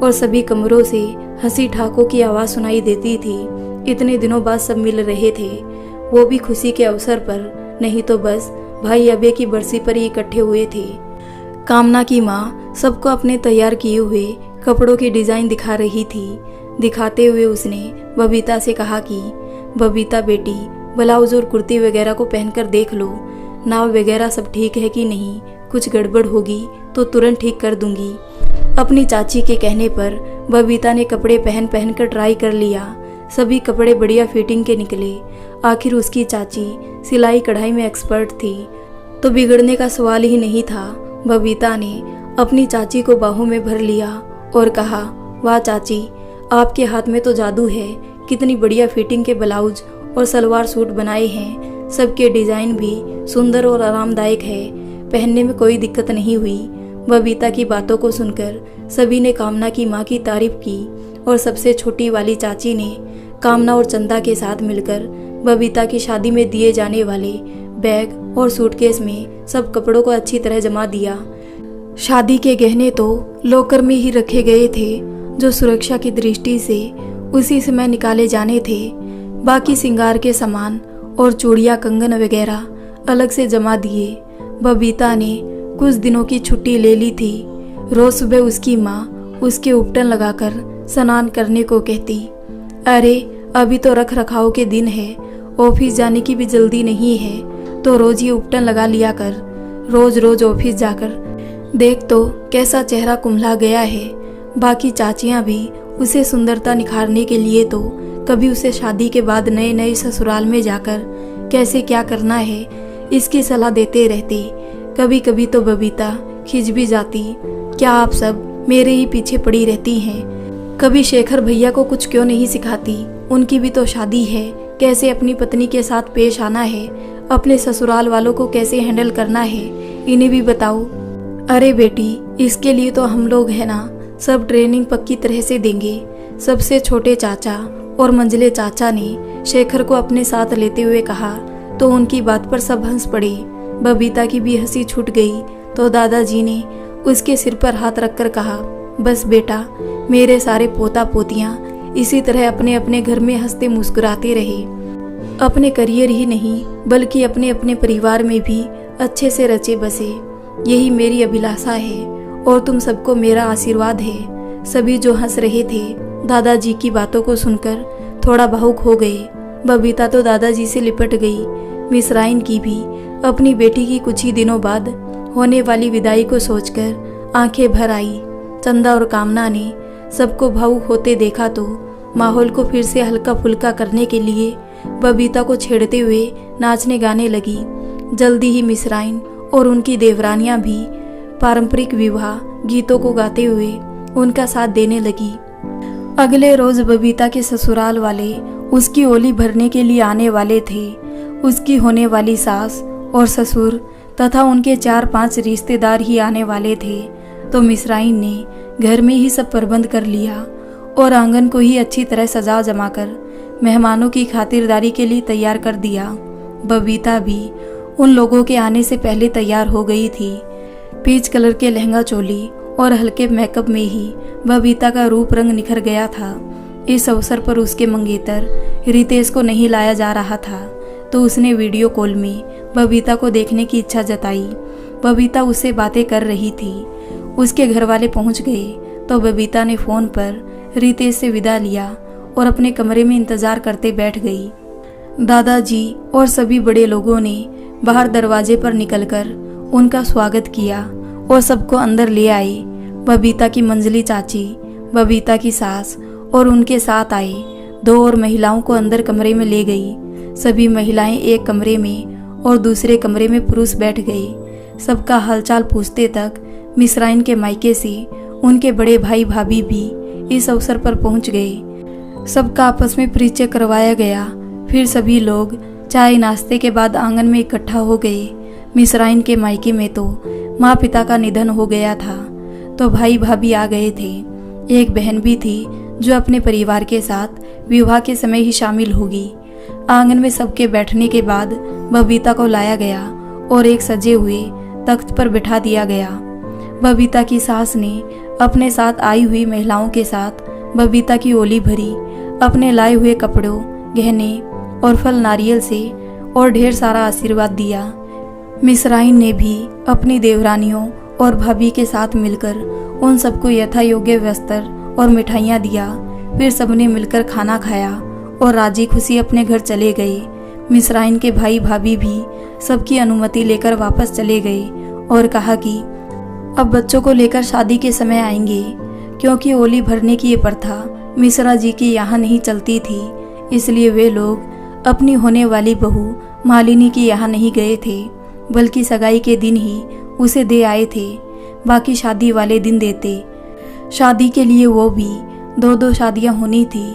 और सभी कमरों से हंसी ठाकों की आवाज़ सुनाई देती थी। इतने दिनों बाद सब मिल रहे थे, वो भी खुशी के अवसर पर, नहीं तो बस भाई अबे की बरसी पर ही इकट्ठे हुए थे। कामना की माँ सबको अपने तैयार किए हुए कपड़ों की डिजाइन दिखा रही थी। दिखाते हुए उसने बबीता से कहा कि बबीता बेटी, ब्लाउज और कुर्ती वगैरह को पहनकर देख लो, नाव वगैरह सब ठीक है कि नहीं, कुछ गड़बड़ होगी तो तुरंत ठीक कर दूंगी। अपनी चाची के कहने पर बबीता ने कपड़े पहन पहन कर ट्राई कर लिया। सभी कपड़े बढ़िया फिटिंग के निकले। आखिर उसकी चाची सिलाई कढ़ाई में एक्सपर्ट थी, तो बिगड़ने का सवाल ही नहीं था। बबीता ने अपनी चाची को बाहों में भर लिया और कहा, वाह चाची, आपके हाथ में तो जादू है। कितनी बढ़िया फिटिंग के ब्लाउज और सलवार सूट बनाए हैं। सबके डिजाइन भी सुंदर और आरामदायक है, पहनने में कोई दिक्कत नहीं हुई। बबीता की बातों को सुनकर सभी ने कामना की माँ की तारीफ की और सबसे छोटी वाली चाची ने कामना और चंदा के साथ मिलकर बबीता की शादी में दिए जाने वाले बैग और सूटकेस में सब कपड़ों को अच्छी तरह जमा दिया। शादी के गहने तो लॉकर में ही रखे गए थे, जो सुरक्षा की दृष्टि से उसी समय निकाले जाने थे। बाकी श्रृंगार के सामान और चूड़ियाँ कंगन वगैरह अलग से जमा दिए। बबीता ने कुछ दिनों की छुट्टी ले ली थी। रोज सुबह उसकी माँ उसके उपटन लगाकर स्नान करने को कहती। अरे अभी तो रख रखाव के दिन है, ऑफिस जाने की भी जल्दी नहीं है, तो रोज ही उपटन लगा लिया कर। रोज रोज ऑफिस जाकर देख तो कैसा चेहरा कुम्हला गया है। बाकी चाचियाँ भी उसे सुंदरता निखारने के लिए तो कभी उसे शादी के बाद नए नए ससुराल में जाकर कैसे क्या करना है इसकी सलाह देते रहते। कभी कभी तो बबीता खिंच भी जाती, क्या आप सब मेरे ही पीछे पड़ी रहती हैं। कभी शेखर भैया को कुछ क्यों नहीं सिखाती, उनकी भी तो शादी है, कैसे अपनी पत्नी के साथ पेश आना है, अपने ससुराल वालों को कैसे हैंडल करना है, इन्हें भी बताओ। अरे बेटी, इसके लिए तो हम लोग हैं ना, सब ट्रेनिंग पक्की तरह से देंगे। सबसे छोटे चाचा और मंझले चाचा ने शेखर को अपने साथ लेते हुए कहा, तो उनकी बात पर सब हंस पड़े। बबीता की भी हंसी छूट गई तो दादाजी ने उसके सिर पर हाथ रखकर कहा, बस बेटा, मेरे सारे पोता पोतियाँ इसी तरह अपने अपने घर में हंसते मुस्कुराते रहे। अपने करियर ही नहीं बल्कि अपने अपने परिवार में भी अच्छे से रचे बसे, यही मेरी अभिलाषा है और तुम सबको मेरा आशीर्वाद है। सभी जो हंस रहे थे दादाजी की बातों को सुनकर थोड़ा भावुक हो गए। बबीता तो दादाजी से लिपट गई। मिसराइन की भी अपनी बेटी की कुछ ही दिनों बाद होने वाली विदाई को सोचकर आंखें भर आई। चंदा और कामना ने सबको भावुक होते देखा तो माहौल को फिर से हल्का फुल्का करने के लिए बबीता को छेड़ते हुए नाचने गाने लगी। जल्दी ही मिसराइन और उनकी देवरानियां भी पारंपरिक विवाह गीतों को गाते हुए उनका साथ देने लगी। अगले रोज बबीता के ससुराल वाले उसकी ओली भरने के लिए आने वाले थे। उसकी होने वाली सास और ससुर तथा उनके 4-5 रिश्तेदार ही आने वाले थे, तो मिसराइन ने घर में ही सब प्रबंध कर लिया और आंगन को ही अच्छी तरह सजा जमाकर मेहमानों की खातिरदारी के लिए तैयार कर दिया। बबीता भी उन लोगों के आने से पहले तैयार हो गई थी। पीच कलर के लहंगा चोली और हल्के मेकअप में ही बबीता का रूप रंग निखर गया था। इस अवसर पर उसके मंगेतर रितेश को नहीं लाया जा रहा था, तो उसने वीडियो कॉल में बबीता को देखने की इच्छा जताई। बबीता उससे बातें कर रही थी। उसके घर वाले पहुंच गए तो बबीता ने फ़ोन पर रितेश से विदा लिया और अपने कमरे में इंतज़ार करते बैठ गई। दादाजी और सभी बड़े लोगों ने बाहर दरवाजे पर निकलकर उनका स्वागत किया और सबको अंदर ले आए। बबीता की मंझली चाची, बबीता की सास और उनके साथ आए। 2 और महिलाओं को अंदर कमरे में ले गई। सभी महिलाएं एक कमरे में और दूसरे कमरे में पुरुष बैठ गए। सबका हालचाल पूछते तक मिसराइन के मायके से उनके बड़े भाई भाभी भी इस अवसर पर पहुंच गए। सबका आपस में परिचय करवाया गया। फिर सभी लोग चाय नाश्ते के बाद आंगन में इकट्ठा हो गए। मिसराइन के मायके में तो माँ पिता का निधन हो गया था, तो भाई भाभी आ गए थे। एक बहन भी थी जो अपने परिवार के साथ विवाह के समय ही शामिल होगी। आंगन में सबके बैठने के बाद बबीता को लाया गया और एक सजे हुए तख्त पर बिठा दिया गया। बबीता की सास ने अपने साथ आई हुई महिलाओं के साथ बबीता की ओली भरी, अपने लाए हुए कपड़ों, गहने और फल नारियल से और ढेर सारा आशीर्वाद दिया। मिस्राइन ने भी अपनी देवरानियों और भाभी के साथ मिलकर उन सबको यथा योग्य वस्त्र और मिठाइयाँ दिया। फिर सबने मिलकर खाना खाया और राजी खुशी अपने घर चले गए। मिस्राइन के भाई भाभी भी सबकी अनुमति लेकर वापस चले गए और कहा कि अब बच्चों को लेकर शादी के समय आएंगे, क्योंकि ओली भरने की ये प्रथा मिश्रा जी की यहाँ नहीं चलती थी। इसलिए वे लोग अपनी होने वाली बहू मालिनी की यहाँ नहीं गए थे, बल्कि सगाई के दिन ही उसे दे आए थे। बाकी शादी वाले दिन देते। शादी के लिए वो भी 2-2 शादियाँ होनी थी।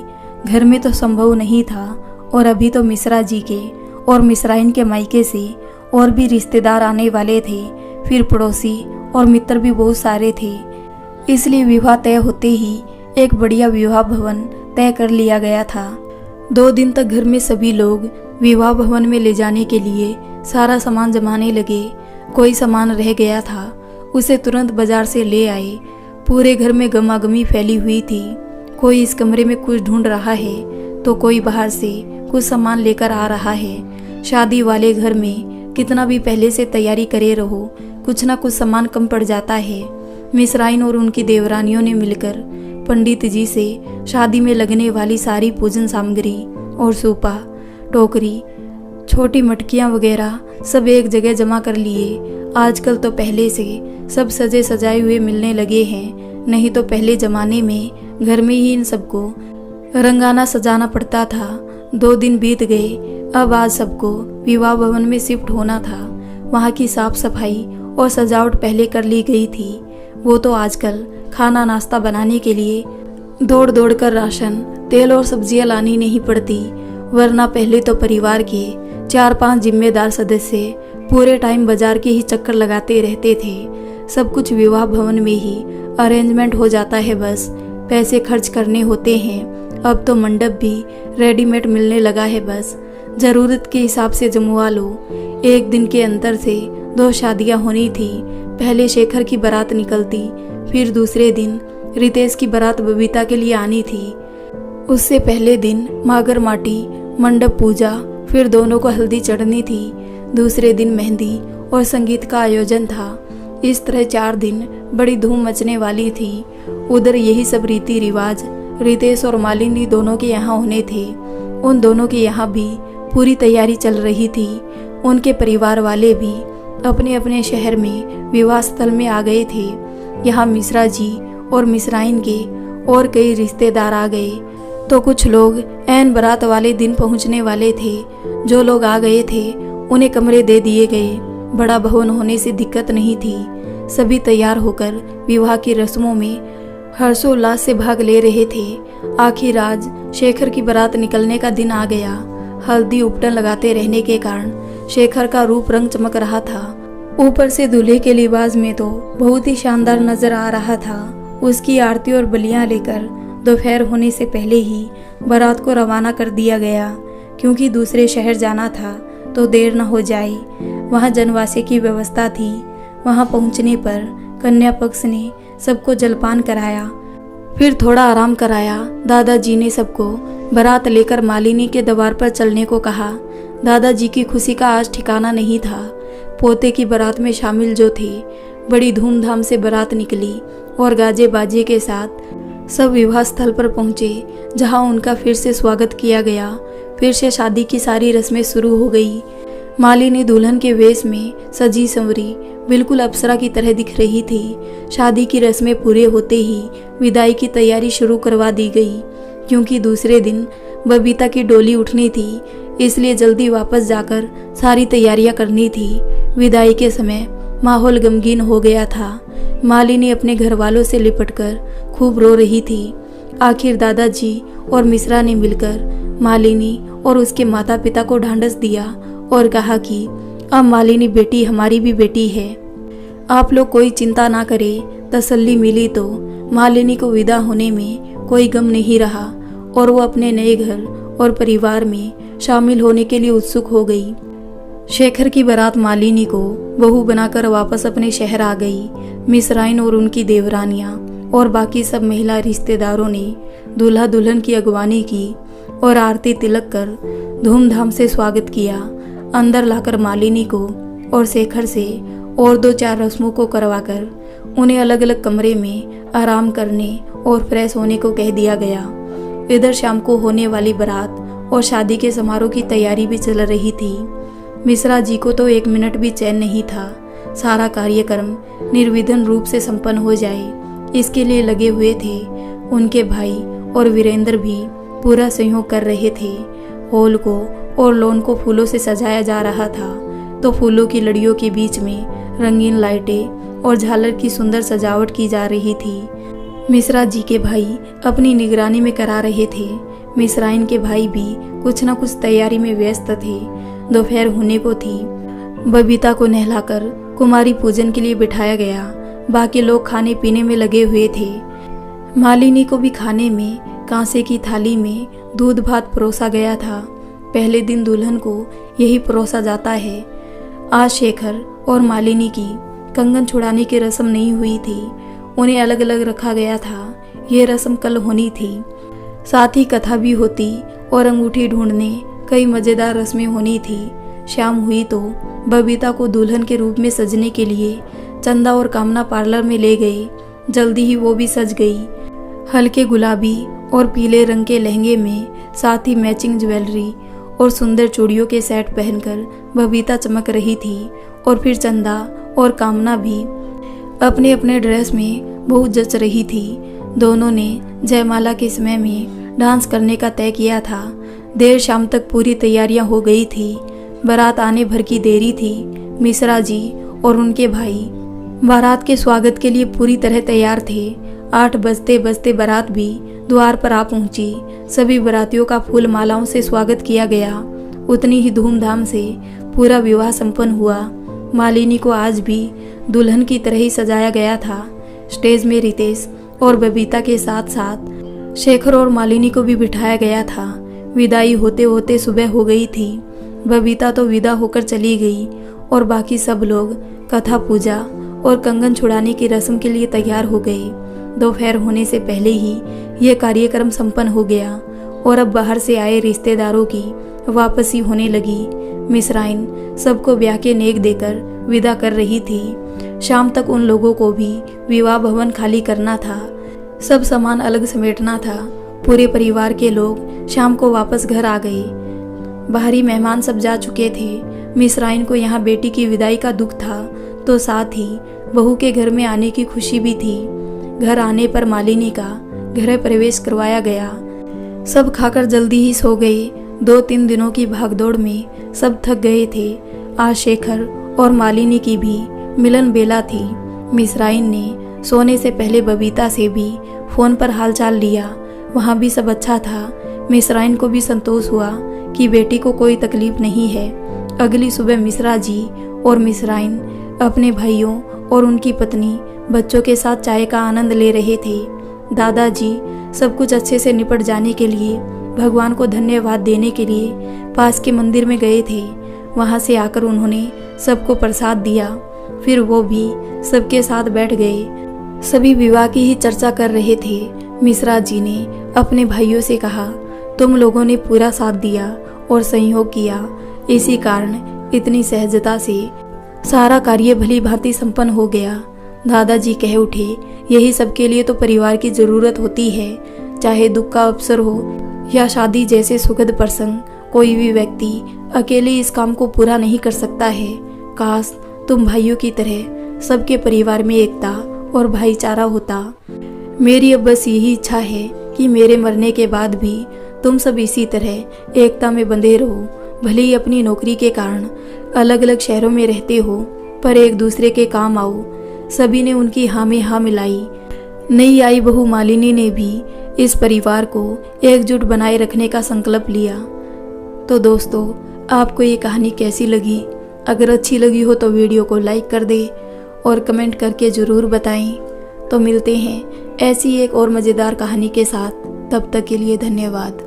घर में तो संभव नहीं था, और अभी तो मिश्रा जी के और मिस्राइन के मायके से और भी रिश्तेदार आने वाले थे। फिर पड़ोसी और मित्र भी बहुत सारे थे। इसलिए विवाह तय होते ही एक बढ़िया विवाह भवन तय कर लिया गया था। 2 दिन तक घर में सभी लोग विवाह भवन में ले जाने के लिए सारा सामान जमाने लगे। कोई सामान रह गया था, उसे तुरंत बाजार से ले आए। पूरे घर में गमागमी फैली हुई थी। कोई इस कमरे में कुछ ढूंढ रहा है तो कोई बाहर से कुछ सामान लेकर आ रहा है। शादी वाले घर में कितना भी पहले से तैयारी करे रहो, कुछ ना कुछ सामान कम पड़ जाता है। मिस्राइन और उनकी देवरानियों ने मिलकर पंडित जी से शादी में लगने वाली सारी पूजन सामग्री और सूपा, टोकरी, छोटी मटकियाँ वगैरह सब एक जगह जमा कर लिए। आजकल तो पहले से सब सजे सजाए हुए मिलने लगे हैं, नहीं तो पहले जमाने में घर में ही इन सबको रंगाना सजाना पड़ता था। 2 दिन बीत गए। अब आज सबको विवाह भवन में शिफ्ट होना था। वहाँ की साफ सफाई और सजावट पहले कर ली गई थी। वो तो आजकल खाना नाश्ता बनाने के लिए दौड़ दौड़ कर राशन, तेल और सब्जियां लानी नहीं पड़ती, वरना पहले तो परिवार के 4-5 जिम्मेदार सदस्य पूरे टाइम बाजार के ही चक्कर लगाते रहते थे। सब कुछ विवाह भवन में ही अरेंजमेंट हो जाता है, बस पैसे खर्च करने होते हैं। अब तो मंडप भी रेडीमेड मिलने लगा है, बस ज़रूरत के हिसाब से जमवा लो। एक दिन के अंतर से 2 शादियां होनी थी। पहले शेखर की बारात निकलती, फिर दूसरे दिन रितेश की बारात बबीता के लिए आनी थी। उससे पहले दिन मागर माटी, मंडप पूजा, फिर दोनों को हल्दी चढ़नी थी। दूसरे दिन मेहंदी और संगीत का आयोजन था। इस तरह 4 दिन बड़ी धूम मचने वाली थी। उधर यही सब रीति रिवाज रितेश और मालिनी दोनों के यहाँ होने थे। उन दोनों के यहाँ भी पूरी तैयारी चल रही थी। उनके परिवार वाले भी अपने अपने शहर में विवाह स्थल में आ गए थे। यहाँ मिश्रा जी और मिस्राइन के और कई रिश्तेदार आ गए, तो कुछ लोग ऐन बारात वाले दिन पहुँचने वाले थे। जो लोग आ गए थे उन्हें कमरे दे दिए गए। बड़ा भवन होने से दिक्कत नहीं थी। सभी तैयार होकर विवाह की रस्मों में हर्षोल्लास से भाग ले रहे थे। आखिर आज शेखर की बारात निकलने का दिन आ गया। हल्दी उपटन लगाते रहने के कारण शेखर का रूप रंग चमक रहा था। ऊपर से दूल्हे के लिबास में तो बहुत ही शानदार नजर आ रहा था। उसकी आरती और बलियां लेकर दोपहर होने से पहले ही बारात को रवाना कर दिया गया, क्योंकि दूसरे शहर जाना था तो देर न हो जाए। वहाँ जनवासे की व्यवस्था थी। वहाँ पहुँचने पर कन्या पक्ष ने सबको जलपान कराया, फिर थोड़ा आराम कराया। दादाजी ने सबको बारात लेकर मालिनी के दरबार पर चलने को कहा। दादाजी की खुशी का आज ठिकाना नहीं था। पोते की बारात में शामिल जो थे, बड़ी धूमधाम से बारात निकली और गाजे बाजे के साथ सब विवाह स्थल पर पहुँचे, जहाँ उनका फिर से स्वागत किया गया। फिर से शादी की सारी रस्में शुरू हो गई। मालिनी दुल्हन के वेश में सजी संवरी बिल्कुल अप्सरा की तरह दिख रही थी। शादी की रस्में पूरे होते ही विदाई की तैयारी शुरू करवा दी गई, क्योंकि दूसरे दिन बबीता की डोली उठनी थी, इसलिए जल्दी वापस जाकर सारी तैयारियां करनी थी। विदाई के समय माहौल गमगीन हो गया था। मालिनी अपने घर वालों से लिपटकर खूब रो रही थी। आखिर दादाजी और मिश्रा ने मिलकर मालिनी और उसके माता पिता को ढांढस दिया और कहा कि अब मालिनी बेटी हमारी भी बेटी है, आप लोग कोई चिंता ना करें। तसल्ली मिली तो मालिनी को विदा होने में कोई गम नहीं रहा और वो अपने नए घर और परिवार में शामिल होने के लिए उत्सुक हो गई। शेखर की बारात मालिनी को बहू बनाकर वापस अपने शहर आ गई। मिस्राइन और उनकी देवरानियां और बाकी सब महिला रिश्तेदारों ने दूल्हा दुल्हन की अगवानी की और आरती तिलक कर धूमधाम से स्वागत किया। अंदर लाकर मालिनी को और शेखर से और 2-4 रस्मों को करवाकर उन्हें अलग अलग कमरे में आराम करने और फ्रेश होने को कह दिया गया। इधर शाम को होने वाली बारात और शादी के समारोह की तैयारी भी चल रही थी। मिश्रा जी को तो 1 मिनट भी चैन नहीं था। सारा कार्यक्रम निर्विघ्न रूप से संपन्न हो जाए, इसके लिए लगे हुए थे। उनके भाई और वीरेंद्र भी पूरा सहयोग कर रहे थे। हॉल को और लॉन को फूलों से सजाया जा रहा था, तो फूलों की लड़ियों के बीच में रंगीन लाइटें और झालर की सुंदर सजावट की जा रही थी। मिश्रा जी के भाई अपनी निगरानी में करा रहे थे। मिश्राइन के भाई भी कुछ न कुछ तैयारी में व्यस्त थे। दोपहर होने को थी। बबीता को नहलाकर कुमारी पूजन के लिए बिठाया गया। बाकी लोग खाने पीने में लगे हुए थे। मालिनी को भी खाने में कांसे की थाली में दूध भात परोसा गया था। पहले दिन दुल्हन को यही परोसा जाता है। आज शेखर और मालिनी की कंगन छुड़ाने की रस्म नहीं हुई थी, उन्हें अलग अलग रखा गया था। यह रस्म कल होनी थी। साथ ही कथा भी होती और अंगूठी ढूंढने कई मजेदार रस्में होनी थी। शाम हुई तो बबीता को दुल्हन के रूप में सजने के लिए चंदा और कामना पार्लर में ले गए। जल्दी ही वो भी सज गई। हल्के गुलाबी और पीले रंग के लहंगे में साथ ही मैचिंग ज्वेलरी और सुंदर चूड़ियों के सेट पहनकर बबीता चमक रही थी। और फिर चंदा और कामना भी अपने अपने ड्रेस में बहुत जच रही थी। दोनों ने जयमाला के समय में डांस करने का तय किया था। देर शाम तक पूरी तैयारियां हो गई थी। बारात आने भर की देरी थी। मिश्रा जी और उनके भाई बारात के स्वागत के लिए पूरी तरह तैयार थे। 8 बजते बजते बारात भी द्वार पर आ पहुंची। सभी बारातियों का फूल मालाओं से स्वागत किया गया। उतनी ही धूमधाम से पूरा विवाह संपन्न हुआ। मालिनी को आज भी दुल्हन की तरह ही सजाया गया था। स्टेज में रितेश और बबीता के साथ साथ शेखर और मालिनी को भी बिठाया गया था। विदाई होते होते सुबह हो गई थी। बबीता तो विदा होकर चली गई और बाकी सब लोग कथा पूजा और कंगन छुड़ाने की रस्म के लिए तैयार हो गए। दोपहर होने से पहले ही यह कार्यक्रम संपन्न हो गया और अब बाहर से आए रिश्तेदारों की वापसी होने लगी। मिश्राइन सबको ब्याह के नेक देकर विदा कर रही थी। शाम तक उन लोगों को भी विवाह भवन खाली करना था। सब सामान अलग समेटना था। पूरे परिवार के लोग शाम को वापस घर आ गए। बाहरी मेहमान सब जा चुके थे। मिश्राइन को यहाँ बेटी की विदाई का दुख था, तो साथ ही बहू के घर में आने की खुशी भी थी। घर आने पर मालिनी का गृह प्रवेश करवाया गया। सब खाकर जल्दी ही सो गए। 2-3 दिनों की भागदौड़ में सब थक गए थे। आज शेखर और मालिनी की भी मिलन बेला थी। मिश्राइन ने सोने से पहले बबीता से भी फोन पर हालचाल लिया। वहाँ भी सब अच्छा था। मिश्राइन को भी संतोष हुआ कि बेटी को कोई तकलीफ नहीं है। अगली सुबह मिश्रा जी और मिश्राइन अपने भाइयों और उनकी पत्नी बच्चों के साथ चाय का आनंद ले रहे थे। दादाजी सब कुछ अच्छे से निपट जाने के लिए भगवान को धन्यवाद देने के लिए पास के मंदिर में गए थे। वहां से आकर उन्होंने सबको प्रसाद दिया। फिर वो भी सबके साथ बैठ गए। सभी विवाह की ही चर्चा कर रहे थे। मिश्रा जी ने अपने भाइयों से कहा, तुम लोगों ने पूरा साथ दिया और सहयोग किया, इसी कारण इतनी सहजता से सारा कार्य भली भांति संपन्न हो गया। दादाजी कह उठे, यही सबके लिए तो परिवार की जरूरत होती है। चाहे दुख का अवसर हो या शादी जैसे सुखद प्रसंग, कोई भी व्यक्ति अकेले इस काम को पूरा नहीं कर सकता है। काश तुम भाइयों की तरह सबके परिवार में एकता और भाईचारा होता। मेरी अब बस यही इच्छा है कि मेरे मरने के बाद भी तुम सब इसी तरह एकता में बंधे रहो। भले ही अपनी नौकरी के कारण अलग अलग शहरों में रहते हो, पर एक दूसरे के काम आओ। सभी ने उनकी हाँ में हाँ मिलाई। नई आई बहू मालिनी ने भी इस परिवार को एकजुट बनाए रखने का संकल्प लिया। तो दोस्तों, आपको ये कहानी कैसी लगी? अगर अच्छी लगी हो तो वीडियो को लाइक कर दें और कमेंट करके ज़रूर बताएं। तो मिलते हैं ऐसी एक और मज़ेदार कहानी के साथ। तब तक के लिए धन्यवाद।